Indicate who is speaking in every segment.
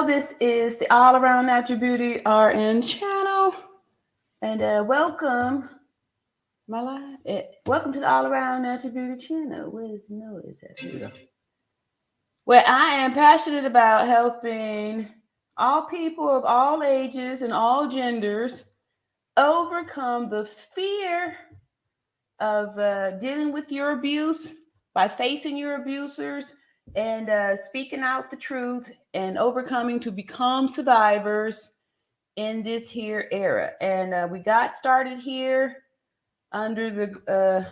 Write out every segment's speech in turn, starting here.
Speaker 1: This is the All Around Natural Beauty RN channel, and welcome, my live. Welcome to the All Around Natural Beauty channel. Where is the noise at? Here we go. Where I am passionate about helping all people of all ages and all genders overcome the fear of dealing with your abuse by facing your abusers and speaking out the truth and overcoming to become survivors in this here era. And we got started here under the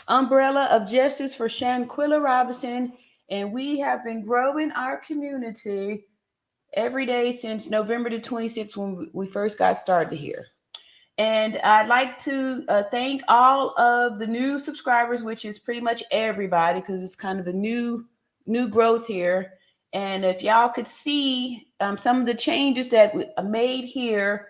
Speaker 1: umbrella of Justice for Shanquella Robinson, and we have been growing our community every day since November the 26th when we first got started here. And I'd like to thank all of the new subscribers, which is pretty much everybody, because it's kind of a new growth here. And if y'all could see some of the changes that we made here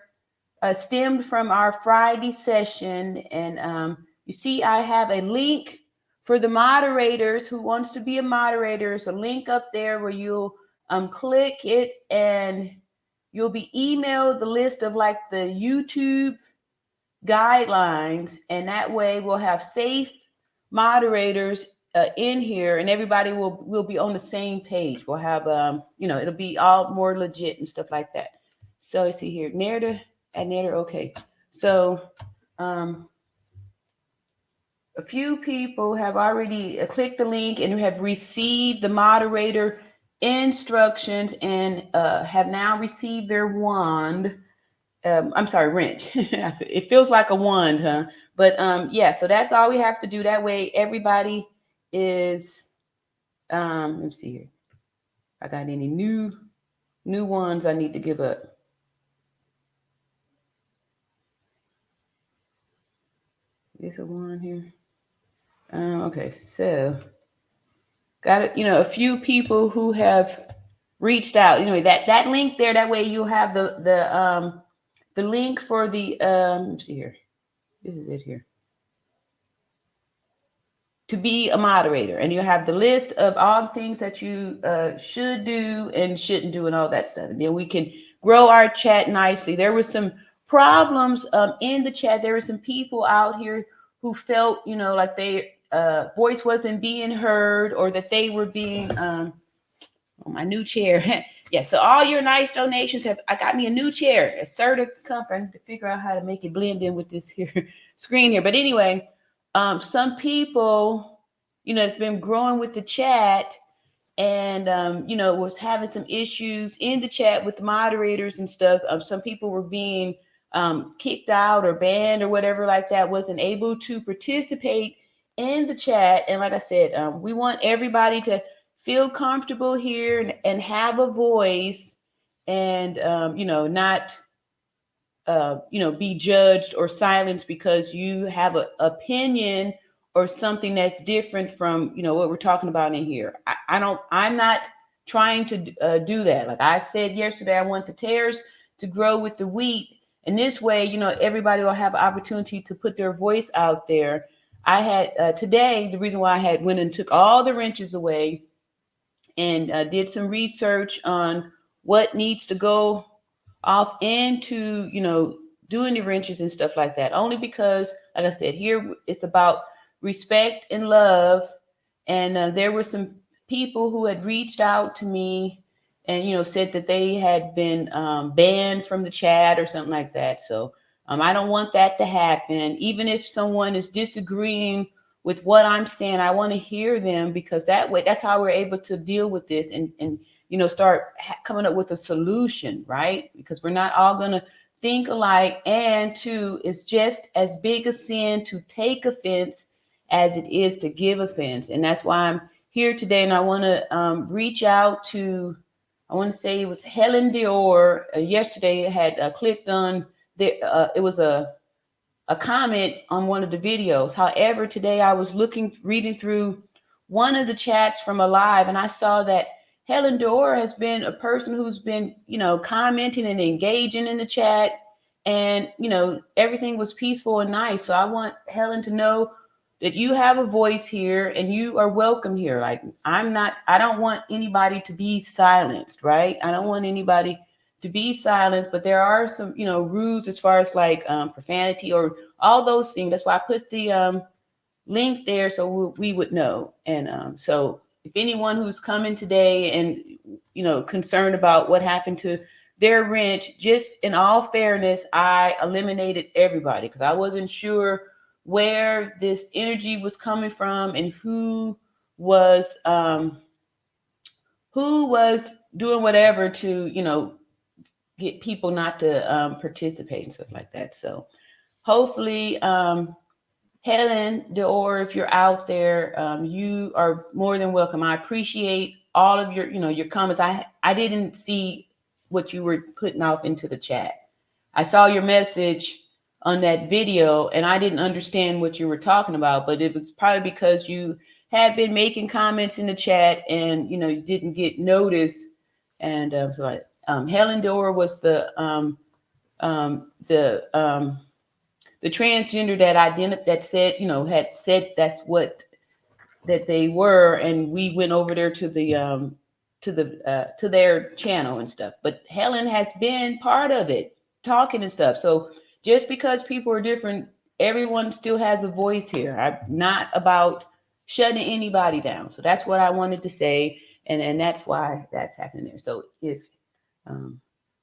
Speaker 1: stemmed from our Friday session. And you see, I have a link for the moderators who wants to be a moderator. There's a link up there where you'll click it and you'll be emailed the list of like the YouTube guidelines, and that way we'll have safe moderators in here, and everybody will be on the same page. We'll have it'll be all more legit and stuff like that. So you see here, narrator. Okay, so a few people have already clicked the link and have received the moderator instructions and have now received their wand. I'm sorry, wrench. It feels like a wand, huh? But yeah, so that's all we have to do. That way everybody is let me see here. I got any new ones I need to give up. Is a one here? Okay, so got it, a few people who have reached out. That link there, that way you'll have the link for the let me see here. This is it here. To be a moderator, and you have the list of all the things that you should do and shouldn't do and all that stuff. And then we can grow our chat nicely. There was some problems in the chat. There were some people out here who felt, like their voice wasn't being heard, or that they were being my new chair. Yeah, so all your nice donations I got me a new chair, assertive comfort, to figure out how to make it blend in with this here screen here. But anyway, some people, it's been growing with the chat, and was having some issues in the chat with the moderators and stuff. Some people were being kicked out or banned or whatever like that, wasn't able to participate in the chat. And like I said, we want everybody to feel comfortable here and have a voice, and not be judged or silenced because you have an opinion or something that's different from what we're talking about in here. I'm not trying to do that. Like I said yesterday, I want the tares to grow with the wheat, and this way everybody will have an opportunity to put their voice out there. I had today, the reason why I had went and took all the wrenches away and did some research on what needs to go off into, doing the wrenches and stuff like that. Only because, like I said, here it's about respect and love. And there were some people who had reached out to me and, said that they had been banned from the chat or something like that. So I don't want that to happen. Even if someone is disagreeing with what I'm saying, I want to hear them, because that way, that's how we're able to deal with this and start coming up with a solution, right? Because we're not all going to think alike. And two, it's just as big a sin to take offense as it is to give offense. And that's why I'm here today. And I want to reach out to, I want to say it was Helen Dior. Yesterday I had clicked on, it was a comment on one of the videos. However, today I was reading through one of the chats from a live, and I saw that Helen Dior has been a person who's been, commenting and engaging in the chat, and, everything was peaceful and nice. So I want Helen to know that you have a voice here and you are welcome here. Like I don't want anybody to be silenced, right? I don't want anybody to be silenced, but there are some, rules as far as like profanity or all those things. That's why I put the link there so we would know. And so if anyone who's coming today and, concerned about what happened to their rent, just in all fairness, I eliminated everybody because I wasn't sure where this energy was coming from and who was doing whatever to get people not to participate and stuff like that. So hopefully Helen Deor, if you're out there, you are more than welcome. I appreciate all of your comments. I didn't see what you were putting off into the chat. I saw your message on that video and I didn't understand what you were talking about, but it was probably because you had been making comments in the chat and you didn't get noticed. And so Helen Deor was the transgender that said had said that's what that they were, and we went over there to their channel and stuff. But Helen has been part of it, talking and stuff. So just because people are different, everyone still has a voice here. I'm not about shutting anybody down. So that's what I wanted to say, and that's why that's happening there. So if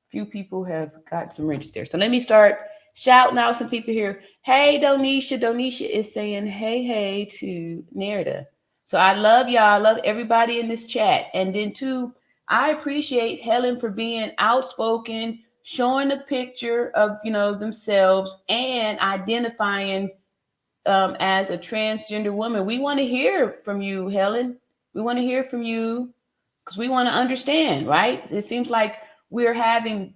Speaker 1: few people have got some wrenches there, so let me start shouting out some people here. Hey, Donisha. Donisha is saying hey to Nerida. So I love y'all. I love everybody in this chat. And then too, I appreciate Helen for being outspoken, showing a picture of themselves and identifying as a transgender woman. We want to hear from you, Helen. We want to hear from you because we want to understand, right? It seems like we're having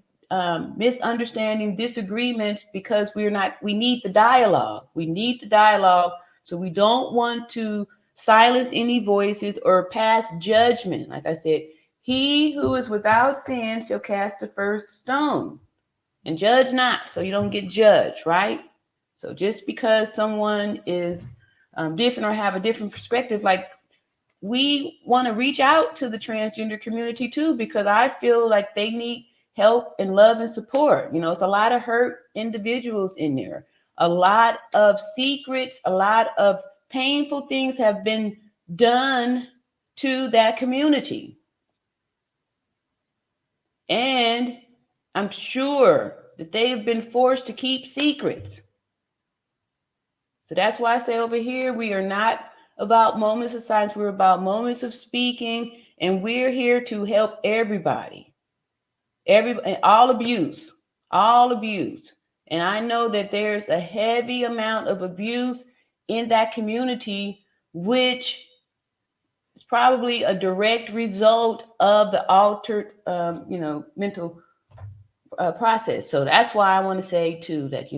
Speaker 1: misunderstanding, disagreements because we need the dialogue. We need the dialogue. So we don't want to silence any voices or pass judgment. Like I said, he who is without sin shall cast the first stone, and judge not, so you don't get judged, right? So just because someone is different or have a different perspective, like we want to reach out to the transgender community too, because I feel like they need help and love and support. It's a lot of hurt individuals in there, a lot of secrets, a lot of painful things have been done to that community. And I'm sure that they have been forced to keep secrets. So that's why I say over here, we are not about moments of silence. We're about moments of speaking, and we're here to help everybody. All abuse. And I know that there's a heavy amount of abuse in that community, which is probably a direct result of the altered, mental process. So that's why I want to say too that,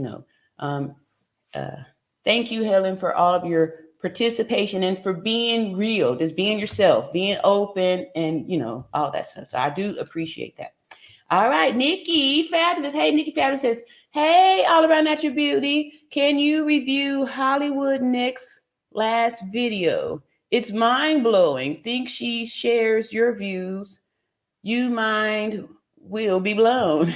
Speaker 1: thank you, Helen, for all of your participation and for being real, just being yourself, being open, and all that stuff. So I do appreciate that. All right, Nikki Fabulous. Hey, Nikki Fabulous says, hey, All Around Natural Beauty, can you review Hollywood Nick's last video? It's mind-blowing. Think she shares your views. You mind will be blown.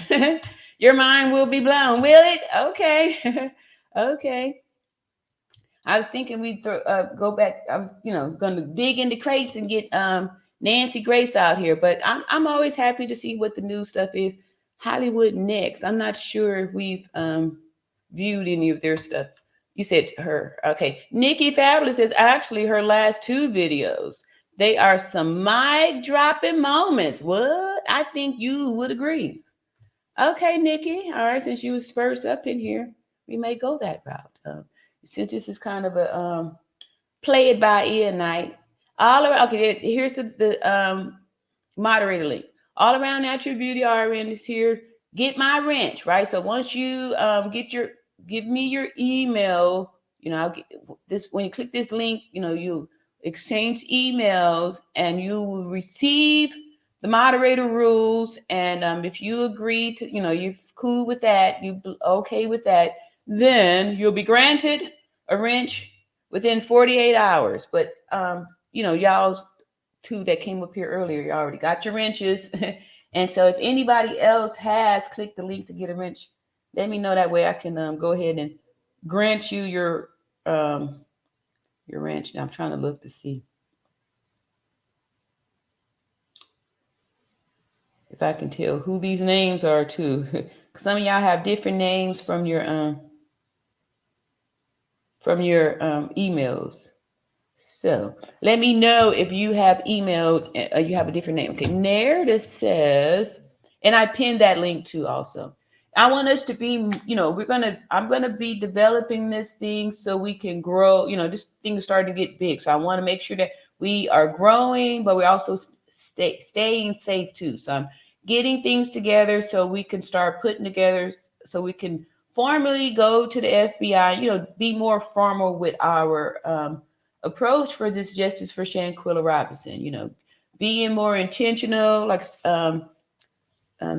Speaker 1: Your mind will be blown. Will it? Okay. Okay. I was thinking we'd go back. I was, going to dig into crates and get Nancy Grace out here. But I'm always happy to see what the new stuff is. Hollywood Next. I'm not sure if we've viewed any of their stuff. You said her. Okay. Nikki Fabulous is actually her last two videos. They are some mic-dropping moments. What? I think you would agree. Okay, Nikki. All right. Since you was first up in here, we may go that route. Since this is kind of a play it by ear night. All around. Okay, here's the moderator link. All Around Natural Beauty RN is here. Get my wrench, right? So once you give me your email, I'll get this. When you click this link, you exchange emails and you will receive the moderator rules. And if you agree to, you're cool with that, you okay with that, then you'll be granted a wrench within 48 hours. But y'all's two that came up here earlier, you already got your wrenches. And so if anybody else has clicked the link to get a wrench, let me know. That way I can go ahead and grant you your wrench. Now I'm trying to look to see if I can tell who these names are too. Some of y'all have different names from your emails. So let me know if you have emailed, you have a different name. Okay, Narda says, and I pinned that link too also. I want us to be, I'm gonna be developing this thing so we can grow. This thing is starting to get big. So I want to make sure that we are growing, but we're also staying safe too. So I'm getting things together so we can start putting together, so we can formally go to the FBI, be more formal with our approach for this Justice for Shanquella Robinson, being more intentional. Like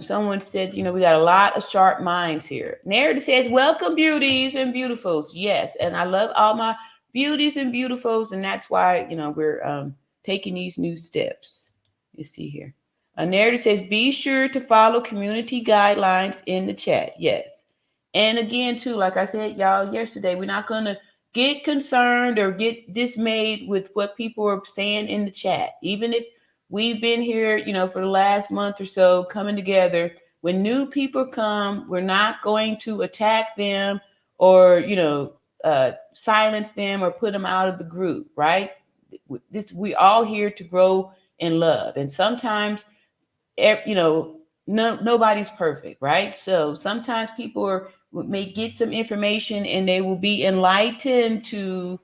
Speaker 1: someone said, we got a lot of sharp minds here. Narrative says, welcome beauties and beautifuls. Yes, and I love all my beauties and beautifuls, and that's why, we're taking these new steps. You see here. A narrative says, be sure to follow community guidelines in the chat. Yes. And again, too, like I said, y'all, yesterday, we're not going to get concerned or get dismayed with what people are saying in the chat. Even if we've been here, for the last month or so coming together, when new people come, we're not going to attack them or, silence them or put them out of the group, right? We all here to grow in love. And sometimes, nobody's perfect, right? So sometimes people may get some information and they will be enlightened to,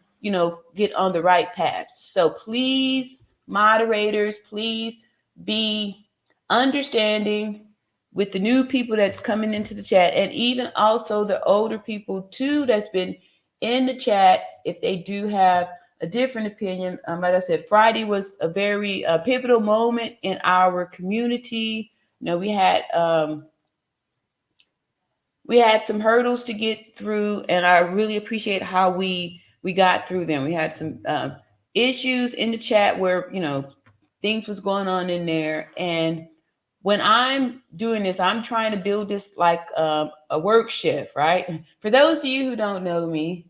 Speaker 1: get on the right path. So please, moderators, please be understanding with the new people that's coming into the chat, and even also the older people too that's been in the chat, if they do have a different opinion. Like I said, Friday was a very pivotal moment in our community. We had some hurdles to get through, and I really appreciate how we got through them. We had some issues in the chat where things was going on in there, and when I'm doing this, I'm trying to build this like a work shift, right? For those of you who don't know me,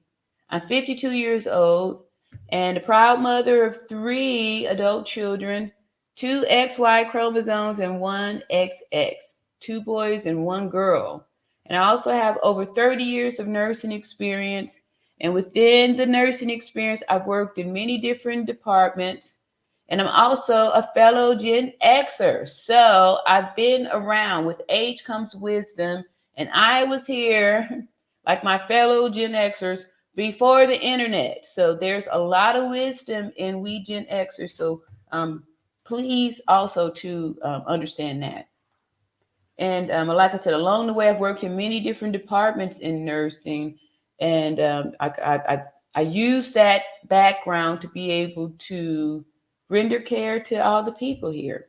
Speaker 1: I'm 52 years old and a proud mother of 3 adult children, 2 XY chromosomes and 1 XX, 2 boys and 1 girl. And I also have over 30 years of nursing experience. And within the nursing experience, I've worked in many different departments. And I'm also a fellow Gen Xer. So I've been around. With age comes wisdom. And I was here, like my fellow Gen Xers, before the internet. So there's a lot of wisdom in we Gen Xers. So please also to understand that. And like I said, along the way, I've worked in many different departments in nursing. And I use that background to be able to render care to all the people here.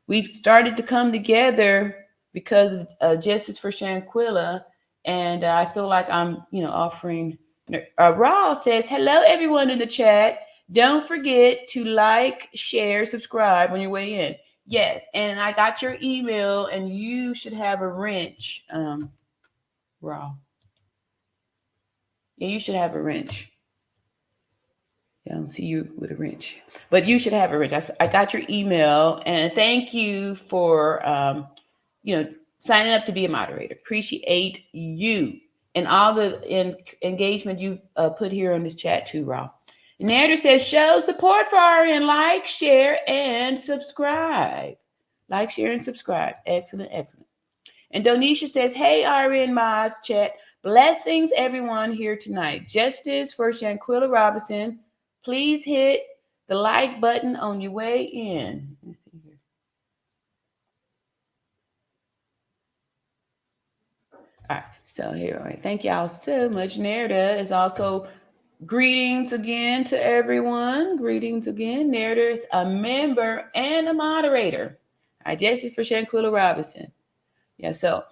Speaker 1: We've started to come together because of Justice for Shanquella, and I feel like I'm, offering. Raw says, hello, everyone in the chat. Don't forget to like, share, subscribe on your way in. Yes, and I got your email, and you should have a wrench, Raw. Yeah, you should have a wrench. I don't see you with a wrench, but you should have a wrench. I got your email, and thank you for, signing up to be a moderator. Appreciate you and all the engagement you put here on this chat too, Raw. Nader says, show support for RN. Like, share, and subscribe. Like, share, and subscribe. Excellent, excellent. And Donisha says, hey, RN Mods chat. Blessings, everyone here tonight. Justice for Shanquella Robinson. Please hit the like button on your way in. Let's see here. All right, so here, all right. Thank y'all so much. Nerda is also greetings again to everyone. Greetings again. Nerda is a member and a moderator. All right, Justice for Shanquella Robinson. Yeah, so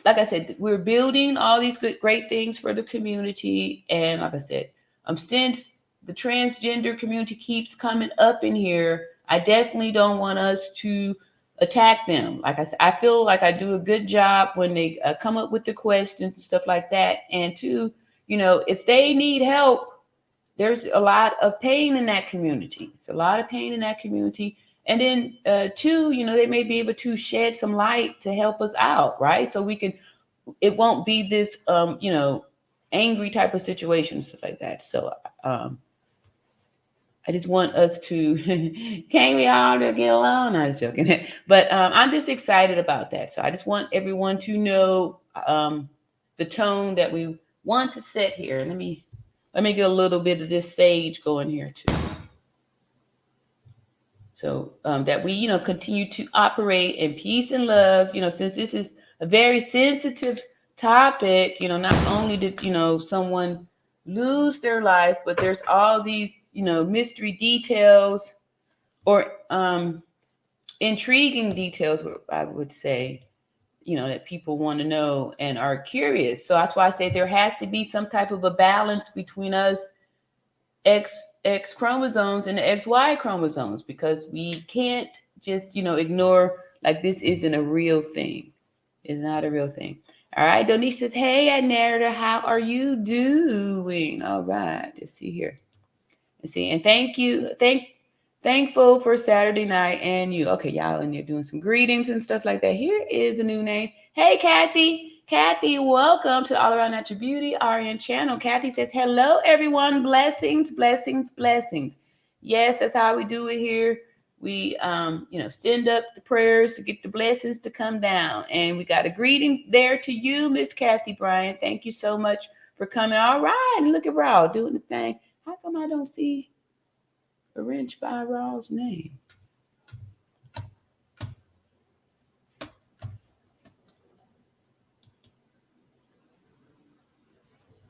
Speaker 1: like I said, we're building all these great things for the community, and like I said, Since the transgender community keeps coming up in here, I definitely don't want us to attack them. Like I said, I feel like I do a good job when they come up with the questions and stuff like that. And two, if they need help, there's a lot of pain in that community. It's a lot of pain in that community. And then two, they may be able to shed some light to help us out, right? So it won't be this, angry type of situation, stuff like that. So I just want us to, can't we all to get along? I was joking. But I'm just excited about that. So I just want everyone to know the tone that we want to set here. Let me get a little bit of this sage going here too. So that we, continue to operate in peace and love, since this is a very sensitive topic, not only did, someone lose their life, but there's all these, mystery details or intriguing details, I would say, that people want to know and are curious. So that's why I say there has to be some type of a balance between us X chromosomes and the XY chromosomes, because we can't just, ignore like this isn't a real thing. It's not a real thing. All right. Donish says, hey, Narita, how are you doing? All right. Let's see here. Let's see. And thank you. Thankful for Saturday night and you. Okay, y'all in there doing some greetings and stuff like that. Here is the new name. Hey, Kathy. Kathy, welcome to All Around Natural Beauty RN channel. Kathy says, hello, everyone. Blessings, blessings, blessings. Yes, that's how we do it here. We, send up the prayers to get the blessings to come down. And we got a greeting there to you, Miss Kathy Bryan. Thank you so much for coming. All right. Look at Raw doing the thing. How come I don't see a wrench by Raw's name?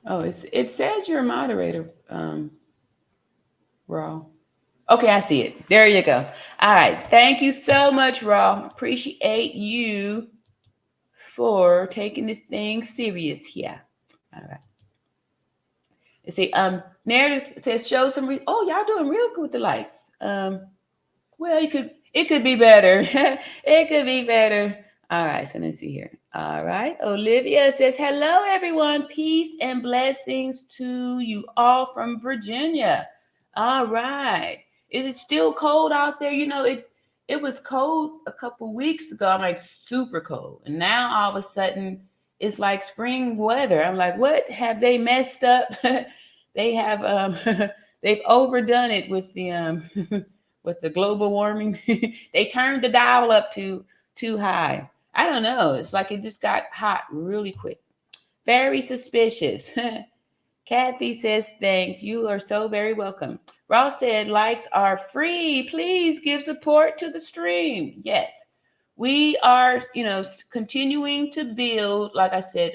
Speaker 1: Oh, it says you're a moderator, Raw. Okay, I see it. There you go. All right. Thank you so much, Raw. Appreciate you for taking this thing serious here. All right. Let's see. Narrative says show some. Y'all doing real good with the likes. Well, it could be better. It could be better. All right, so let's see here. All right. Olivia says, hello, everyone. Peace and blessings to you all from Virginia. All right. Is it still cold out there? It was cold a couple weeks ago. I'm like super cold. And now all of a sudden it's like spring weather. I'm like, what have they messed up? They have they've overdone it with the with the global warming. They turned the dial up too high. I don't know. It's like it just got hot really quick. Very suspicious. Kathy says, thanks. You are so very welcome. Ross said, likes are free. Please give support to the stream. Yes. We are, continuing to build. Like I said,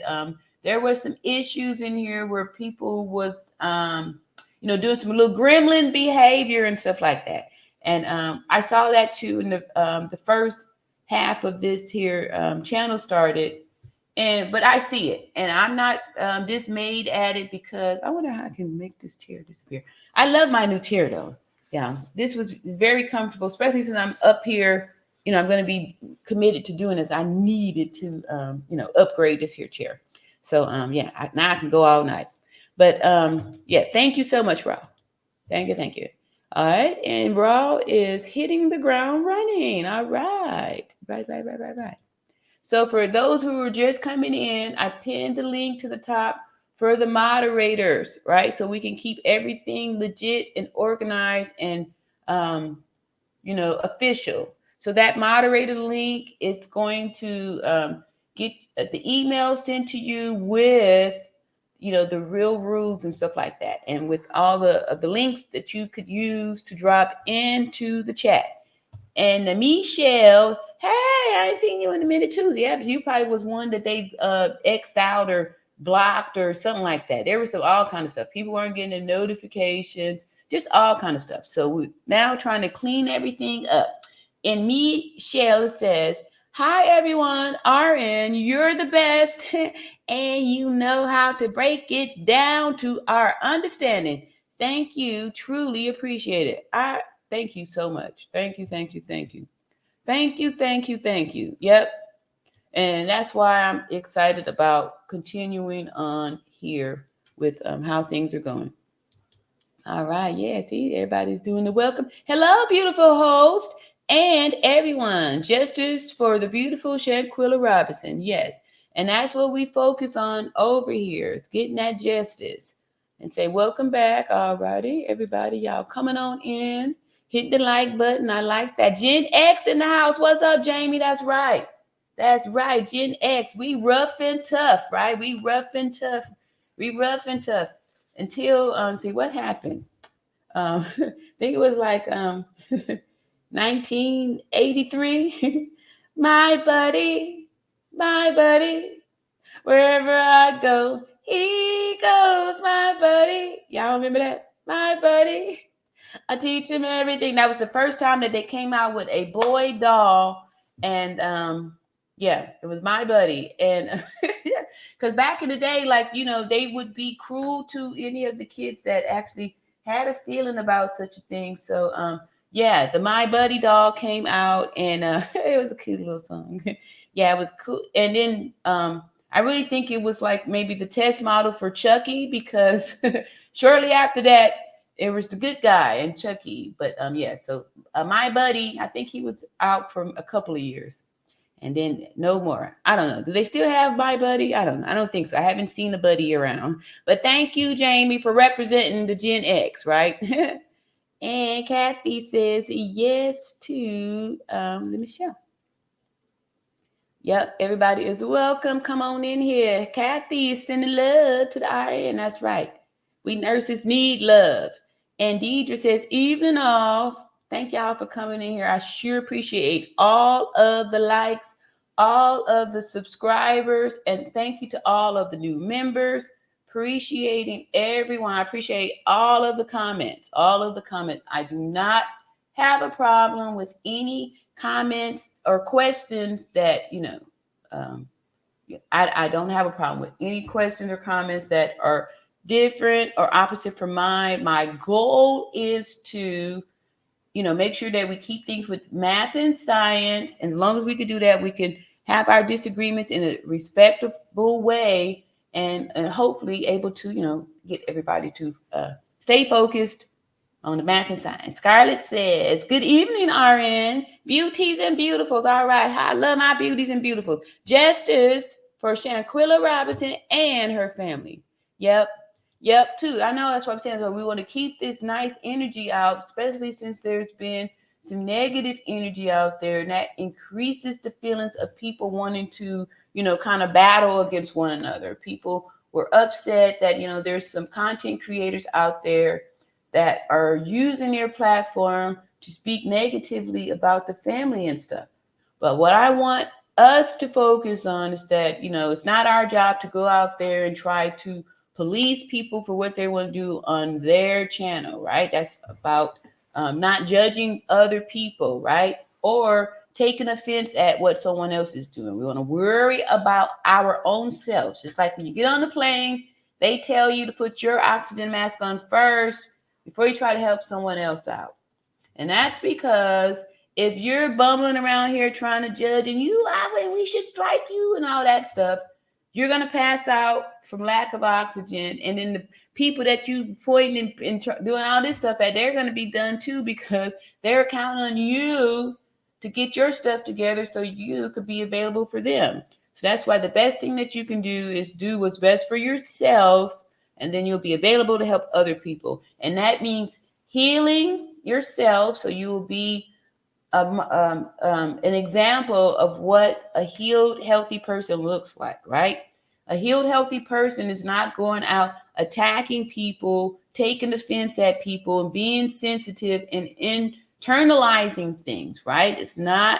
Speaker 1: there were some issues in here where people was, doing some little gremlin behavior and stuff like that. And I saw that too in the first half of this here channel started. But I see it, and I'm not dismayed at it, because I wonder how I can make this chair disappear. I love my new chair though. Yeah, this was very comfortable, especially since I'm up here. I'm going to be committed to doing this. I needed to, upgrade this here chair. So now I can go all night. But thank you so much, Rob. Thank you. All right, and Raw is hitting the ground running. All right. Right. So for those who are just coming in, I pinned the link to the top for the moderators, right? So we can keep everything legit and organized and, official. So that moderator link is going to get the email sent to you with, the real rules and stuff like that. And with all the links that you could use to drop into the chat. And Michelle, hey, I ain't seen you in a minute too. Yeah, because you probably was one that they X'd out or blocked or something like that. There was all kind of stuff. People weren't getting the notifications, just all kind of stuff. So we're now trying to clean everything up. And Michelle says, Hi, everyone. RN, you're the best, and you know how to break it down to our understanding. Thank you. Truly appreciate it. I thank you so much. Thank you, thank you, thank you. Thank you, thank you, thank you. Yep. And that's why I'm excited about continuing on here with how things are going. All right. Yeah. See, everybody's doing the welcome. Hello, beautiful host and everyone. Justice for the beautiful Shanquella Robinson. Yes. And that's what we focus on over here. It's getting that justice. And say, welcome back. All righty. Everybody, y'all coming on in. Hit the like button. I like that. Gen X in the house. What's up, Jamie? That's right. That's right. Gen X. We rough and tough, right? We rough and tough. We rough and tough until see what happened. I think it was like 1983. My buddy, wherever I go, he goes, my buddy. Y'all remember that? My buddy. I teach him everything. That was the first time that they came out with a boy doll, and yeah, it was my buddy. And because back in the day, like they would be cruel to any of the kids that actually had a feeling about such a thing. So yeah, the My Buddy doll came out, and it was a cute little song. Yeah, it was cool. And then I really think it was like maybe the test model for Chucky, because shortly after that it was the good guy and Chucky. But yeah, so My Buddy, I think he was out for a couple of years, and then no more. I don't know. Do they still have My Buddy? I don't know. I don't think so. I haven't seen the buddy around. But thank you, Jamie, for representing the Gen X, right? And Kathy says yes to let me show. Yep, everybody is welcome. Come on in here. Kathy is sending love to the RN. That's right. We nurses need love. And Deidre says, evening off. Thank y'all for coming in here. I sure appreciate all of the likes, all of the subscribers, and thank you to all of the new members. Appreciating everyone. I appreciate all of the comments. All of the comments. I do not have a problem with any comments or questions that I don't have a problem with any questions or comments that are different or opposite from mine. My goal is to make sure that we keep things with math and science, and as long as we can do that, we can have our disagreements in a respectable way, and hopefully able to get everybody to stay focused on the math and science. Scarlett says, good evening, RN. Beauties and beautifuls. All right. I love my beauties and beautifuls. Justice for Shanquella Robinson and her family. Yep. Yep, too. I know that's what I'm saying. So we want to keep this nice energy out, especially since there's been some negative energy out there, and that increases the feelings of people wanting to, kind of battle against one another. People were upset that, there's some content creators out there that are using their platform to speak negatively about the family and stuff. But what I want us to focus on is that, it's not our job to go out there and try to police people for what they want to do on their channel, right? That's about not judging other people, right? Or taking offense at what someone else is doing. We want to worry about our own selves. Just like when you get on the plane, they tell you to put your oxygen mask on first before you try to help someone else out. And that's because if you're bumbling around here trying to judge and we should strike you and all that stuff, you're going to pass out from lack of oxygen. And then the people that you pointing and doing all this stuff at, they're going to be done too, because they're counting on you to get your stuff together so you could be available for them. So that's why the best thing that you can do is do what's best for yourself, and then you'll be available to help other people. And that means healing yourself, so you will be an example of what a healed, healthy person looks like, right? A healed, healthy person is not going out attacking people, taking offense at people, and being sensitive and internalizing things, right? It's not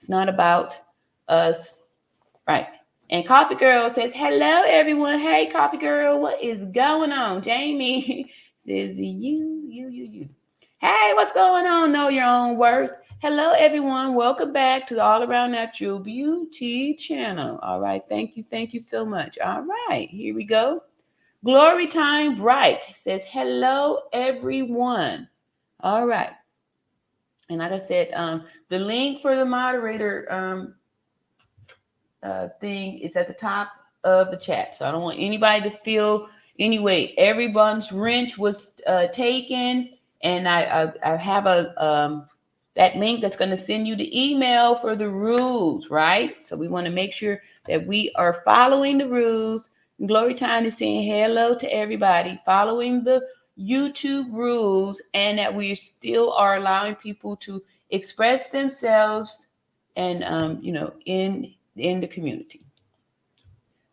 Speaker 1: about us, right? And Coffee Girl says, hello, everyone. Hey, Coffee Girl, what is going on? Jamie says, you. Hey, what's going on? Know your own worth. Hello, everyone. Welcome back to the All Around Natural Beauty channel. All right. Thank you. Thank you so much. All right. Here we go. Glory Time Bright says, hello, everyone. All right. And like I said, the link for the moderator thing is at the top of the chat. So I don't want anybody to feel any way. Everyone's wrench was taken, and I have a that link that's going to send you the email for the rules, right? So we want to make sure that we are following the rules. Glory Time is saying hello to everybody, following the YouTube rules, and that we still are allowing people to express themselves and in the community.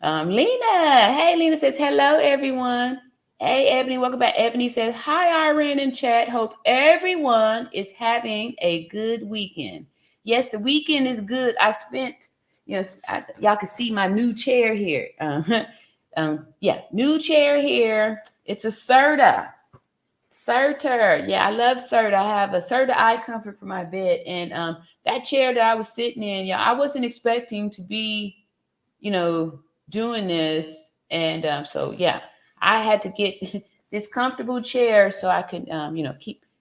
Speaker 1: Lena, hey, Lena says hello, everyone. Hey, Ebony, welcome back. Ebony says, hi, Irene in chat. Hope everyone is having a good weekend. Yes, the weekend is good. I spent, y'all can see my new chair here. New chair here. It's a Serta. Yeah, I love Serta. I have a Serta eye comfort for my bed. And that chair that I was sitting in, I wasn't expecting to be, doing this. And I had to get this comfortable chair so I could,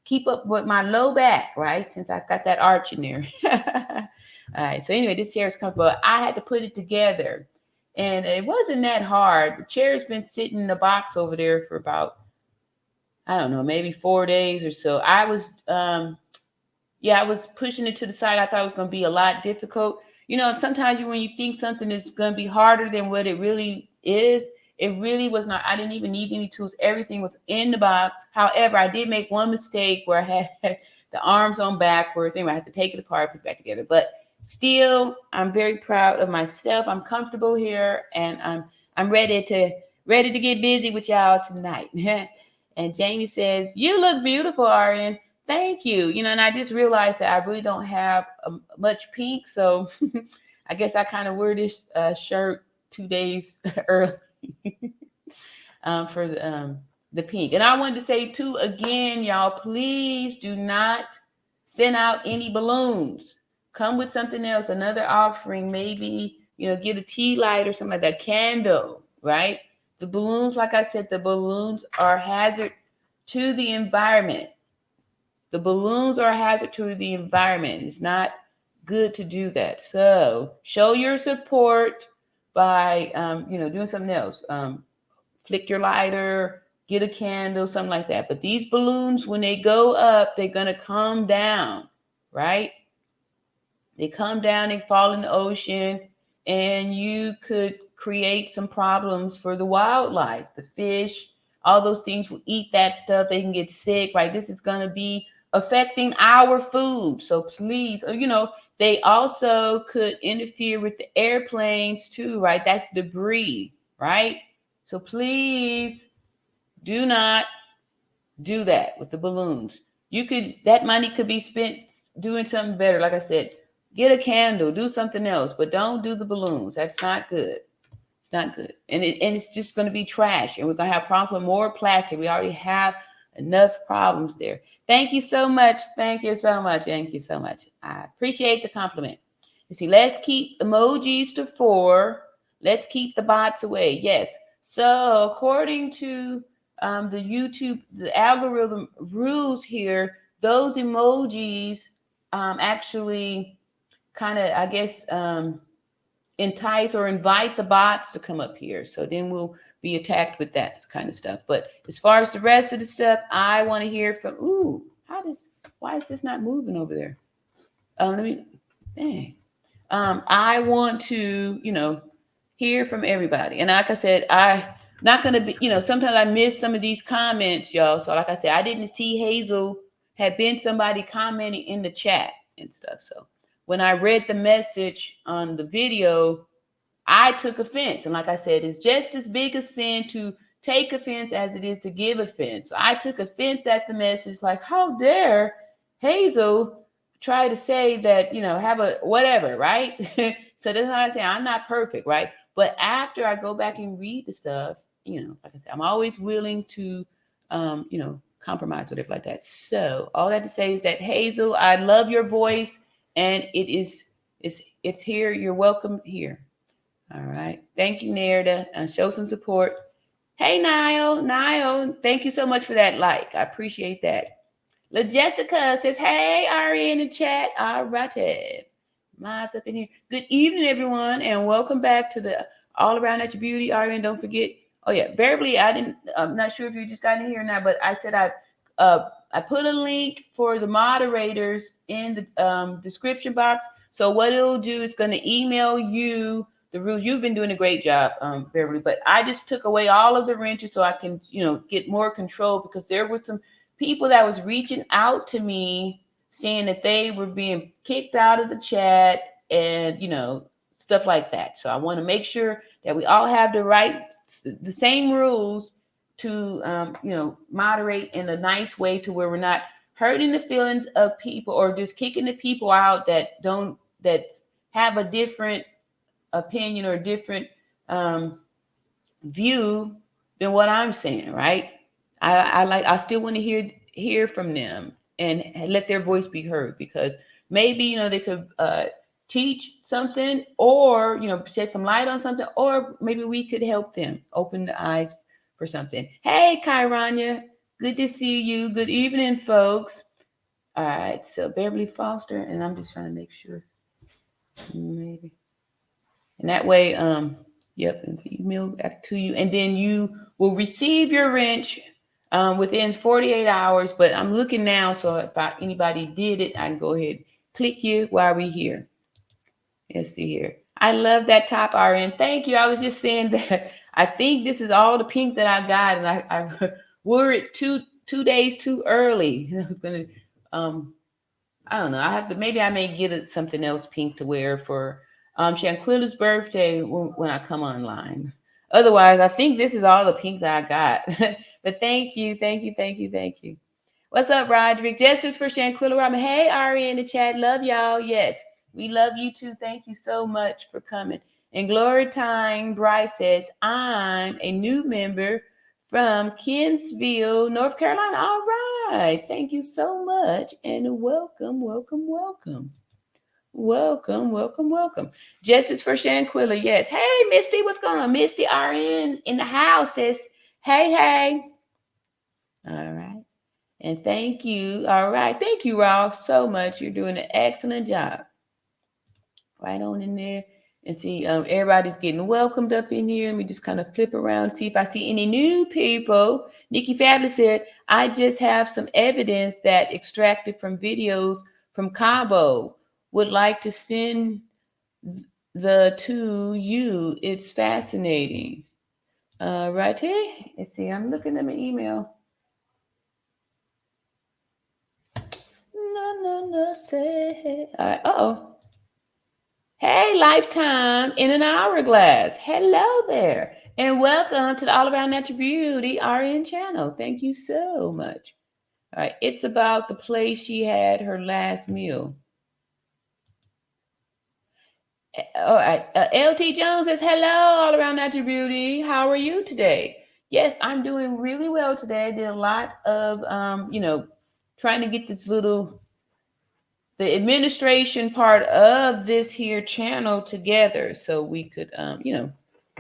Speaker 1: keep up with my low back, right? Since I've got that arch in there. All right. So anyway, this chair is comfortable. I had to put it together, and it wasn't that hard. The chair has been sitting in the box over there for about, I don't know, maybe 4 days or so. I was pushing it to the side. I thought it was going to be a lot difficult. Sometimes when you think something is going to be harder than what it really is, it really was not. I didn't even need any tools. Everything was in the box. However, I did make one mistake where I had the arms on backwards. Anyway, I had to take it apart, put it back together. But still, I'm very proud of myself. I'm comfortable here, and I'm ready to get busy with y'all tonight. And Jamie says, you look beautiful, Arian. Thank you. And I just realized that I really don't have much pink. So I guess I kind of wear this shirt 2 days early for the pink. And I wanted to say too, again, y'all, please do not send out any balloons. Come with something else, another offering, maybe, get a tea light or something like that, candle, right? The balloons, like I said, the balloons are a hazard to the environment. The balloons are a hazard to the environment. It's not good to do that. So show your support by, doing something else. Flick your lighter, get a candle, something like that. But these balloons, when they go up, they're going to come down, right? They come down, they fall in the ocean, and you could create some problems for the wildlife. The fish, all those things will eat that stuff. They can get sick, right? This is going to be affecting our food. So please, they also could interfere with the airplanes too, right? That's debris, right? So please do not do that with the balloons. That money could be spent doing something better. Like I said, get a candle, do something else, but don't do the balloons. That's not good. It's not good. And it's just going to be trash. And we're going to have problems with more plastic. We already have enough problems there. Thank you so much. Thank you so much. Thank you so much. I appreciate the compliment. You see, let's keep emojis to 4. Let's keep the bots away. Yes. So according to the YouTube, the algorithm rules here, those emojis actually kind of, I guess, entice or invite the bots to come up here. So then we'll be attacked with that kind of stuff. But as far as the rest of the stuff, I want to hear from, why is this not moving over there? I want to, hear from everybody. And like I said, I'm not going to be, sometimes I miss some of these comments, y'all. So like I said, I didn't see Hazel had been somebody commenting in the chat and stuff. So when I read the message on the video, I took offense. And like I said, it's just as big a sin to take offense as it is to give offense. So I took offense at the message, like, how dare Hazel try to say that, have a whatever, right? So that's how I say I'm not perfect, right? But after I go back and read the stuff, like I said, I'm always willing to, compromise, whatever like that. So all that to say is that Hazel, I love your voice, and it's here. You're welcome here. All right. Thank you, Nerida, and show some support. Hey, Niall, thank you so much for that like. I appreciate that. La Jessica says, hey, Ari in the chat. All righty. Mods up in here. Good evening, everyone, and welcome back to the All Around At Your Beauty. Ari, and don't forget, oh yeah, Beverly, I'm not sure if you just got in here or not, but I said I put a link for the moderators in the description box. So what it'll do is going to email you the rules. You've been doing a great job, Beverly, but I just took away all of the wrenches so I can, get more control, because there were some people that was reaching out to me saying that they were being kicked out of the chat and, stuff like that. So I want to make sure that we all have the same rules to, moderate in a nice way to where we're not hurting the feelings of people or just kicking the people out that have a different opinion or different view than what I'm saying, right? I still want to hear from them and let their voice be heard, because maybe they could teach something, or shed some light on something, or maybe we could help them open the eyes for something. Hey, Kyrania, good to see you. Good evening, folks. All right, so Beverly Foster, and I'm just trying to make sure, maybe, and that way, yep, email back to you, and then you will receive your wrench within 48 hours. But I'm looking now, so if anybody did it, I can go ahead, click you while we're here. Let's see here. I love that top, RN. Thank you. I was just saying that I think this is all the pink that I got, and I wore it two days too early. I was gonna, I don't know. Maybe I may get it something else pink to wear for Shanquella's birthday when I come online. Otherwise, I think this is all the pink that I got. But thank you. What's up, Roderick? Justice for Shanquella Robinson. Hey, Ari in the chat. Love y'all. Yes, we love you too. Thank you so much for coming. And Glory Time Bryce says, I'm a new member from Kinsville, North Carolina. All right. Thank you so much. And welcome. Justice for Shanquella. Yes. Hey, Misty, what's going on? Misty RN in the house says, hey. All right. And thank you. All right. Thank you, Ross, so much. You're doing an excellent job. Right on in there. And see, everybody's getting welcomed up in here. Let me just kind of flip around, see if I see any new people. Nikki Fabulous said, I just have some evidence that extracted from videos from Cabo. Would like to send the to you. It's fascinating. Right here. Let's see. I'm looking at my email. No, say. All right. Uh-oh. Hey, Lifetime in an Hourglass. Hello there. And welcome to the All Around Natural Beauty RN channel. Thank you so much. All right. It's about the place she had her last meal. All right. LT Jones says, hello, All Around Natural Beauty. How are you today? Yes, I'm doing really well today. I did a lot of, trying to get the administration part of this here channel together so we could,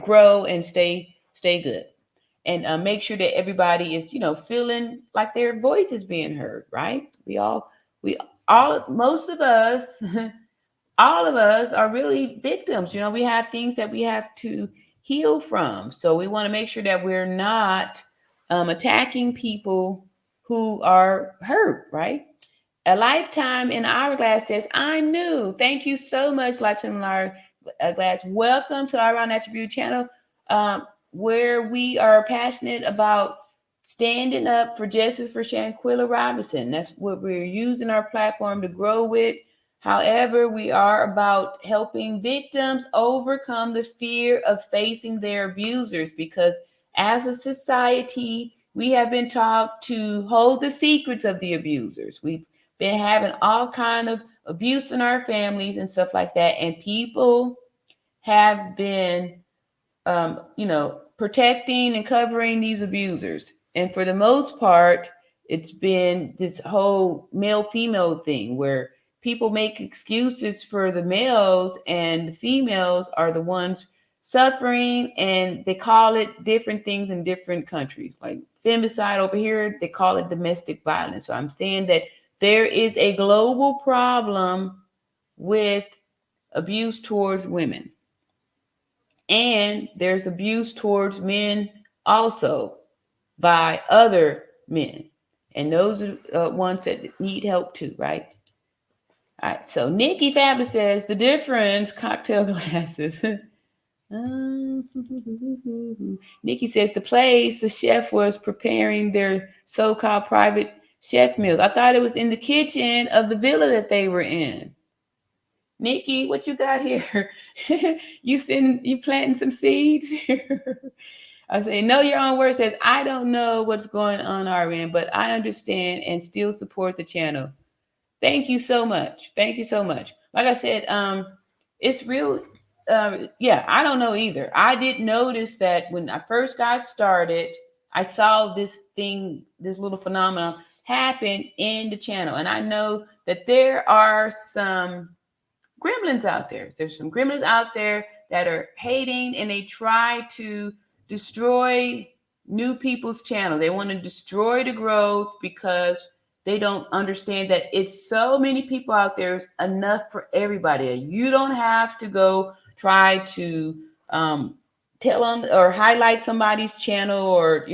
Speaker 1: grow and stay good, and make sure that everybody is, feeling like their voice is being heard, right? Most of us, all of us are really victims. We have things that we have to heal from. So we want to make sure that we're not attacking people who are hurt, right? A Lifetime in Hourglass says, I'm new. Thank you so much, Lifetime in Hourglass. Welcome to our Around Attribute channel, where we are passionate about standing up for justice for Shanquella Robinson. That's what we're using our platform to grow with. However, we are about helping victims overcome the fear of facing their abusers, because as a society, we have been taught to hold the secrets of the abusers. We've been having all kind of abuse in our families and stuff like that. And people have been, protecting and covering these abusers. And for the most part, it's been this whole male-female thing where people make excuses for the males and the females are the ones suffering, and they call it different things in different countries. Like femicide over here, they call it domestic violence. So I'm saying that there is a global problem with abuse towards women. And there's abuse towards men also by other men. And those are ones that need help too, right? All right. So Nikki Fabulous says the difference cocktail glasses. Nikki says the place the chef was preparing their so-called private chef meals. I thought it was in the kitchen of the villa that they were in. Nikki, what you got here? You planting some seeds here? I say, know your own word says, I don't know what's going on our end, but I understand and still support the channel. Thank you so much. Thank you so much. Like I said, it's real. Yeah, I don't know either. I did notice that when I first got started, I saw this thing, this little phenomenon happen in the channel. And I know that there are some gremlins out there. There's some gremlins out there that are hating, and they try to destroy new people's channel. They want to destroy the growth because they don't understand that it's so many people out there. It's enough for everybody. You don't have to go try to tell them or highlight somebody's channel, or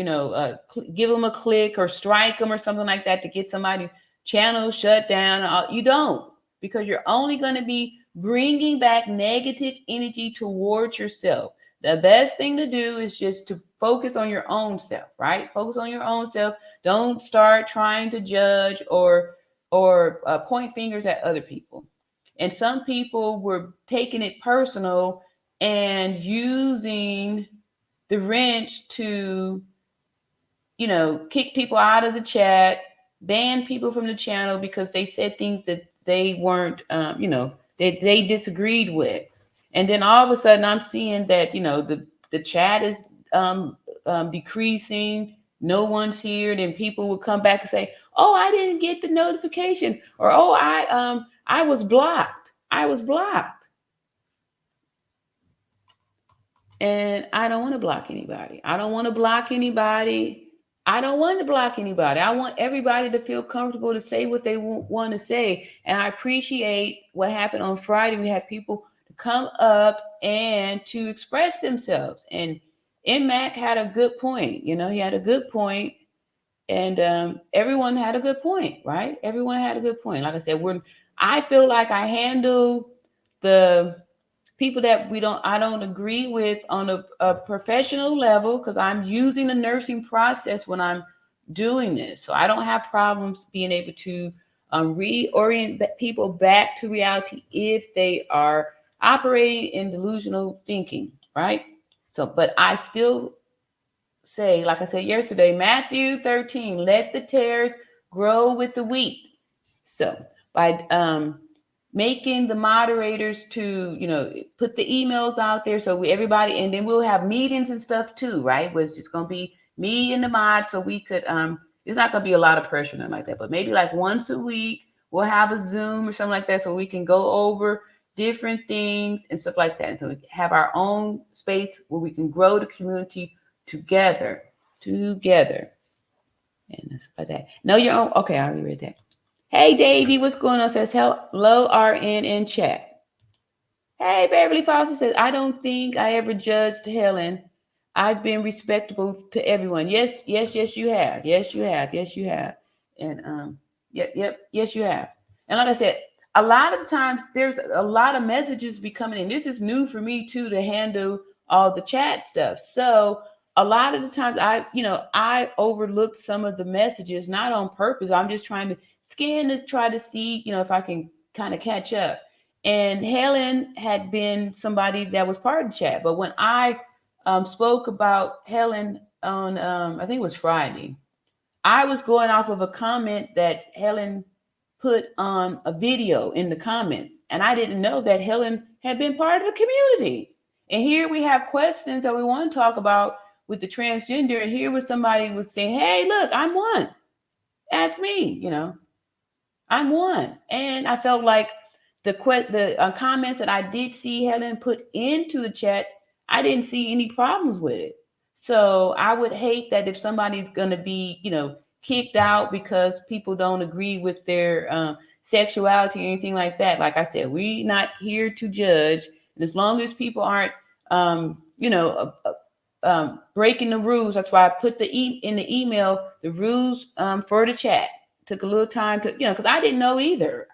Speaker 1: give them a click or strike them or something like that to get somebody's channel shut down. You don't, because you're only going to be bringing back negative energy towards yourself. The best thing to do is just to focus on your own self, right? Focus on your own self. Don't start trying to judge or point fingers at other people. And some people were taking it personal and using the wrench to, kick people out of the chat, ban people from the channel because they said things that they weren't, they disagreed with. And then all of a sudden I'm seeing that, the chat is decreasing. No one's here. Then people will come back and say, oh, I didn't get the notification, or, oh, I was blocked. I was blocked. And I don't want to block anybody. I don't want to block anybody. I don't want to block anybody. I want everybody to feel comfortable to say what they want to say. And I appreciate what happened on Friday. We had people to come up and to express themselves. And MAC had a good point. He had a good point. And everyone had a good point, right? Everyone had a good point. Like I said, I feel like I handle the people that I don't agree with on a professional level, because I'm using the nursing process when I'm doing this. So I don't have problems being able to reorient people back to reality if they are operating in delusional thinking, right? So, but I still say, like I said yesterday, Matthew 13, let the tares grow with the wheat. So by making the moderators to, put the emails out there so everybody, and then we'll have meetings and stuff too, right? Where it's just going to be me and the mod, so we could, it's not going to be a lot of pressure or nothing like that, but maybe like once a week, we'll have a Zoom or something like that so we can go over different things and stuff like that. So we have our own space where we can grow the community together. And that's about that. Know your own. Okay, I already read that. Hey, Davey, what's going on? Says, hello, RN in chat. Hey, Beverly Foster says, I don't think I ever judged Helen. I've been respectable to everyone. Yes, you have. Yes, you have. And yes, you have. And like I said, a lot of times there's a lot of messages be coming in. This is new for me too, to handle all the chat stuff. So a lot of the times I overlook some of the messages, not on purpose. I'm just trying to scan this, try to see, if I can kind of catch up. And Helen had been somebody that was part of the chat. But when I spoke about Helen on, I think it was Friday, I was going off of a comment that Helen put on a video in the comments. And I didn't know that Helen had been part of the community. And here we have questions that we want to talk about with the transgender. And here was somebody was saying, hey, look, I'm one. Ask me, I'm one. And I felt like the comments that I did see Helen put into the chat, I didn't see any problems with it. So I would hate that if somebody's going to be, kicked out because people don't agree with their sexuality or anything like that. Like I said, we're not here to judge. And as long as people aren't, breaking the rules, that's why I put in the email the rules for the chat. Took a little time to, because I didn't know either.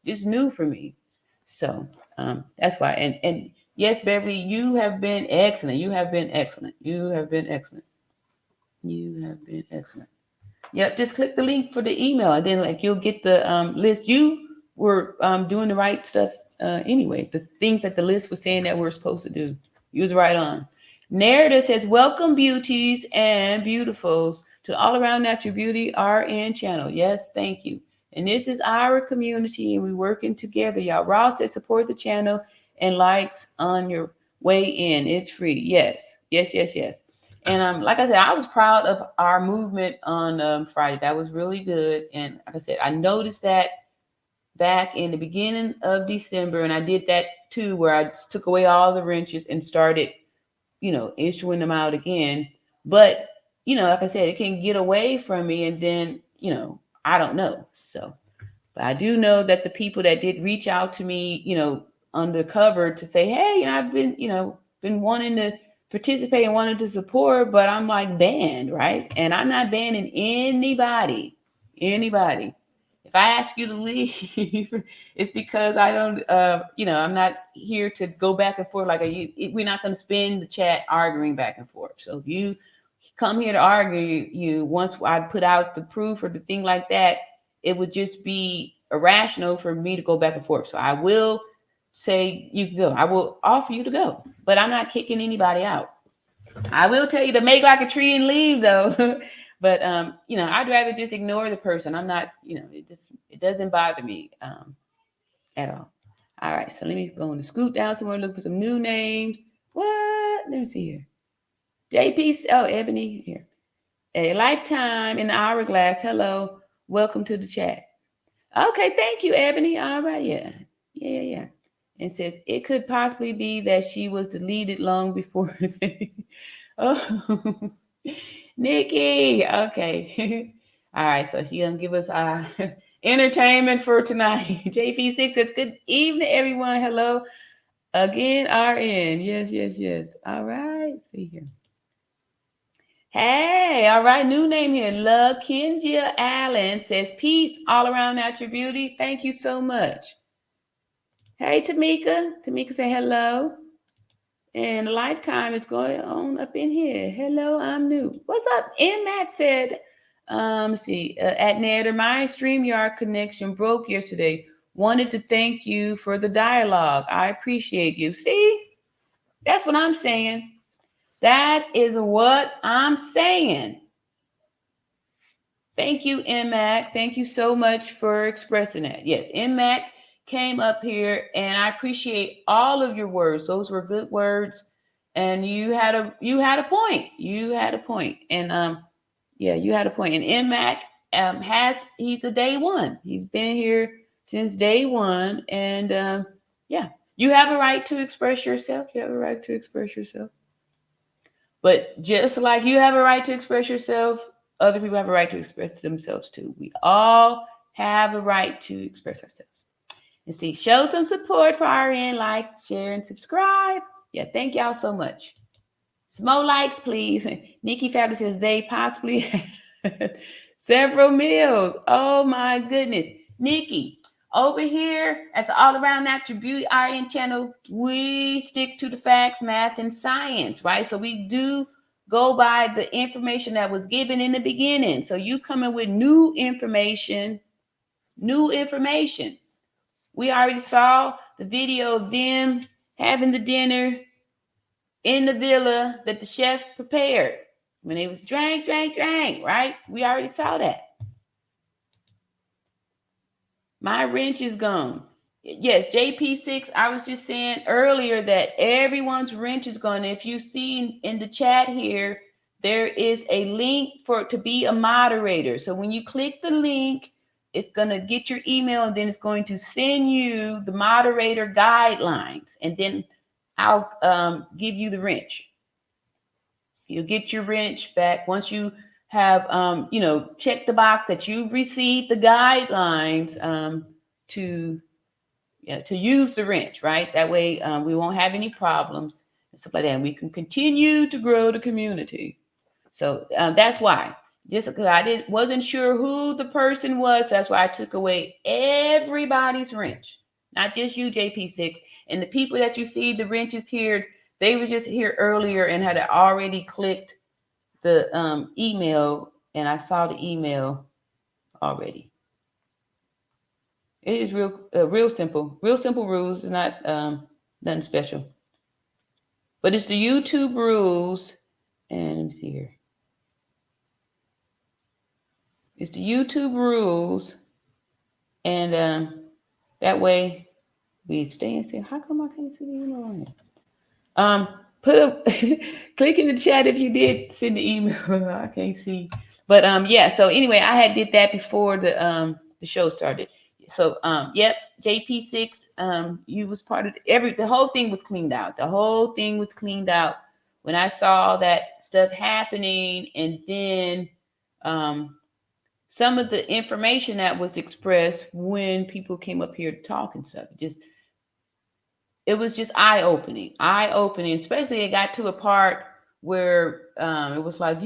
Speaker 1: It's new for me. So that's why. And yes, Beverly, you have been excellent. You have been excellent. Yep, just click the link for the email, and then you'll get the list. You were doing the right stuff anyway. The things that the list was saying that we're supposed to do. You was right on. Narrative says, welcome beauties and beautifuls to the All Around Natural Beauty RN channel. Yes, thank you. And this is our community, and we're working together, y'all. Ross says, support the channel and likes on your way in. It's free. Yes. And like I said, I was proud of our movement on Friday. That was really good. And like I said, I noticed that back in the beginning of December, and I did that too, where I took away all the wrenches and started issuing them out again. But, like I said, it can get away from me, and then, I don't know. So, but I do know that the people that did reach out to me, undercover to say, hey, I've been wanting to participate and wanted to support, but I'm like banned, right? And I'm not banning anybody. If I ask you to leave, it's because I don't, I'm not here to go back and forth. We're not going to spend the chat arguing back and forth. So if you come here to argue, once I put out the proof or the thing like that, it would just be irrational for me to go back and forth. So I will say you can go. I will offer you to go, but I'm not kicking anybody out. I will tell you to make like a tree and leave though. But I'd rather just ignore the person. I'm not, it doesn't bother me at all. All right, so let me go and scoot down somewhere, look for some new names. What? Let me see here. JP, Ebony here. A lifetime in the hourglass. Hello, welcome to the chat. Okay, thank you, Ebony. All right, yeah. And says it could possibly be that she was deleted long before. Oh, Nikki. Okay. All right, so she gonna give us our entertainment for tonight. JP6 says, good evening, everyone. Hello again, RN. Yes. All right, see here. Hey, all right, new name here. Love Kenjia Allen says, peace all around natural beauty. Thank you so much. Hey, Tamika. Tamika say hello. And Lifetime is going on up in here. Hello, I'm new. What's up? Matt said, let's see, at Nader, my StreamYard connection broke yesterday. Wanted to thank you for the dialogue. I appreciate you. See, that's what I'm saying. That is what I'm saying. Thank you, MAC. Thank you so much for expressing that. Yes, MAC came up here, and I appreciate all of your words. Those were good words, and you had a point. You had a point, and you had a point. And MAC he's a day one. He's been here since day one, and you have a right to express yourself. But just like you have a right to express yourself, other people have a right to express themselves too. We all have a right to express ourselves. And see, show some support for RN, like, share, and subscribe. Yeah, thank y'all so much. Some more likes, please. Nikki Fabulous says they possibly had several meals. Oh my goodness. Nikki, over here at the All Around Natural Beauty RN channel, we stick to the facts, math, and science, right? So we do go by the information that was given in the beginning. So you coming with new information. We already saw the video of them having the dinner in the villa that the chef prepared when it was drank, right? We already saw that. My wrench is gone. Yes, JP6, I was just saying earlier that everyone's wrench is gone. If you see in the chat here, there is a link to be a moderator. So when you click the link, it's going to get your email, and then it's going to send you the moderator guidelines. And then I'll give you the wrench. You'll get your wrench back once you have, check the box that you've received the guidelines to use the wrench, right? That way we won't have any problems and stuff like that. And we can continue to grow the community. So that's why. Just because I wasn't sure who the person was, that's why I took away everybody's wrench, not just you, JP6. And the people that you see the wrenches here, they were just here earlier and had already clicked the email, and I saw the email already. It is real simple rules, not nothing special. But it's the YouTube rules, and let me see here. It's the YouTube rules, and that way we stay and see. How come I can't see the email on here? Put up, click in the chat if you did send the email. I can't see, but yeah. So anyway, I had did that before the show started. So yep, JP6, you was part of the whole thing was cleaned out. The whole thing was cleaned out when I saw that stuff happening, and then some of the information that was expressed when people came up here to talk and stuff. It was just eye-opening, especially it got to a part where it was like,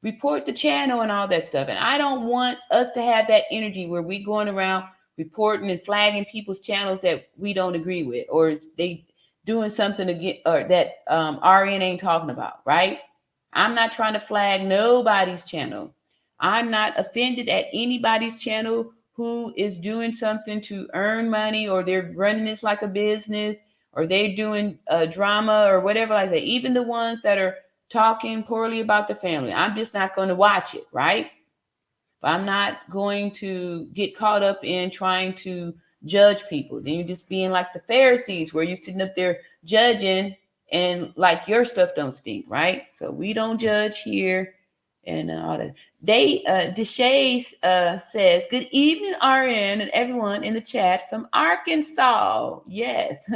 Speaker 1: report the channel and all that stuff. And I don't want us to have that energy where we going around reporting and flagging people's channels that we don't agree with, or they doing something again, or that RN ain't talking about, right? I'm not trying to flag nobody's channel. I'm not offended at anybody's channel who is doing something to earn money, or they're running this like a business, or they're doing drama or whatever like that. Even the ones that are talking poorly about the family, I'm just not going to watch it, right? But I'm not going to get caught up in trying to judge people. Then you're just being like the Pharisees, where you're sitting up there judging and like your stuff don't stink, right? So we don't judge here. And all that. Deshays says, good evening, RN, and everyone in the chat from Arkansas. Yes.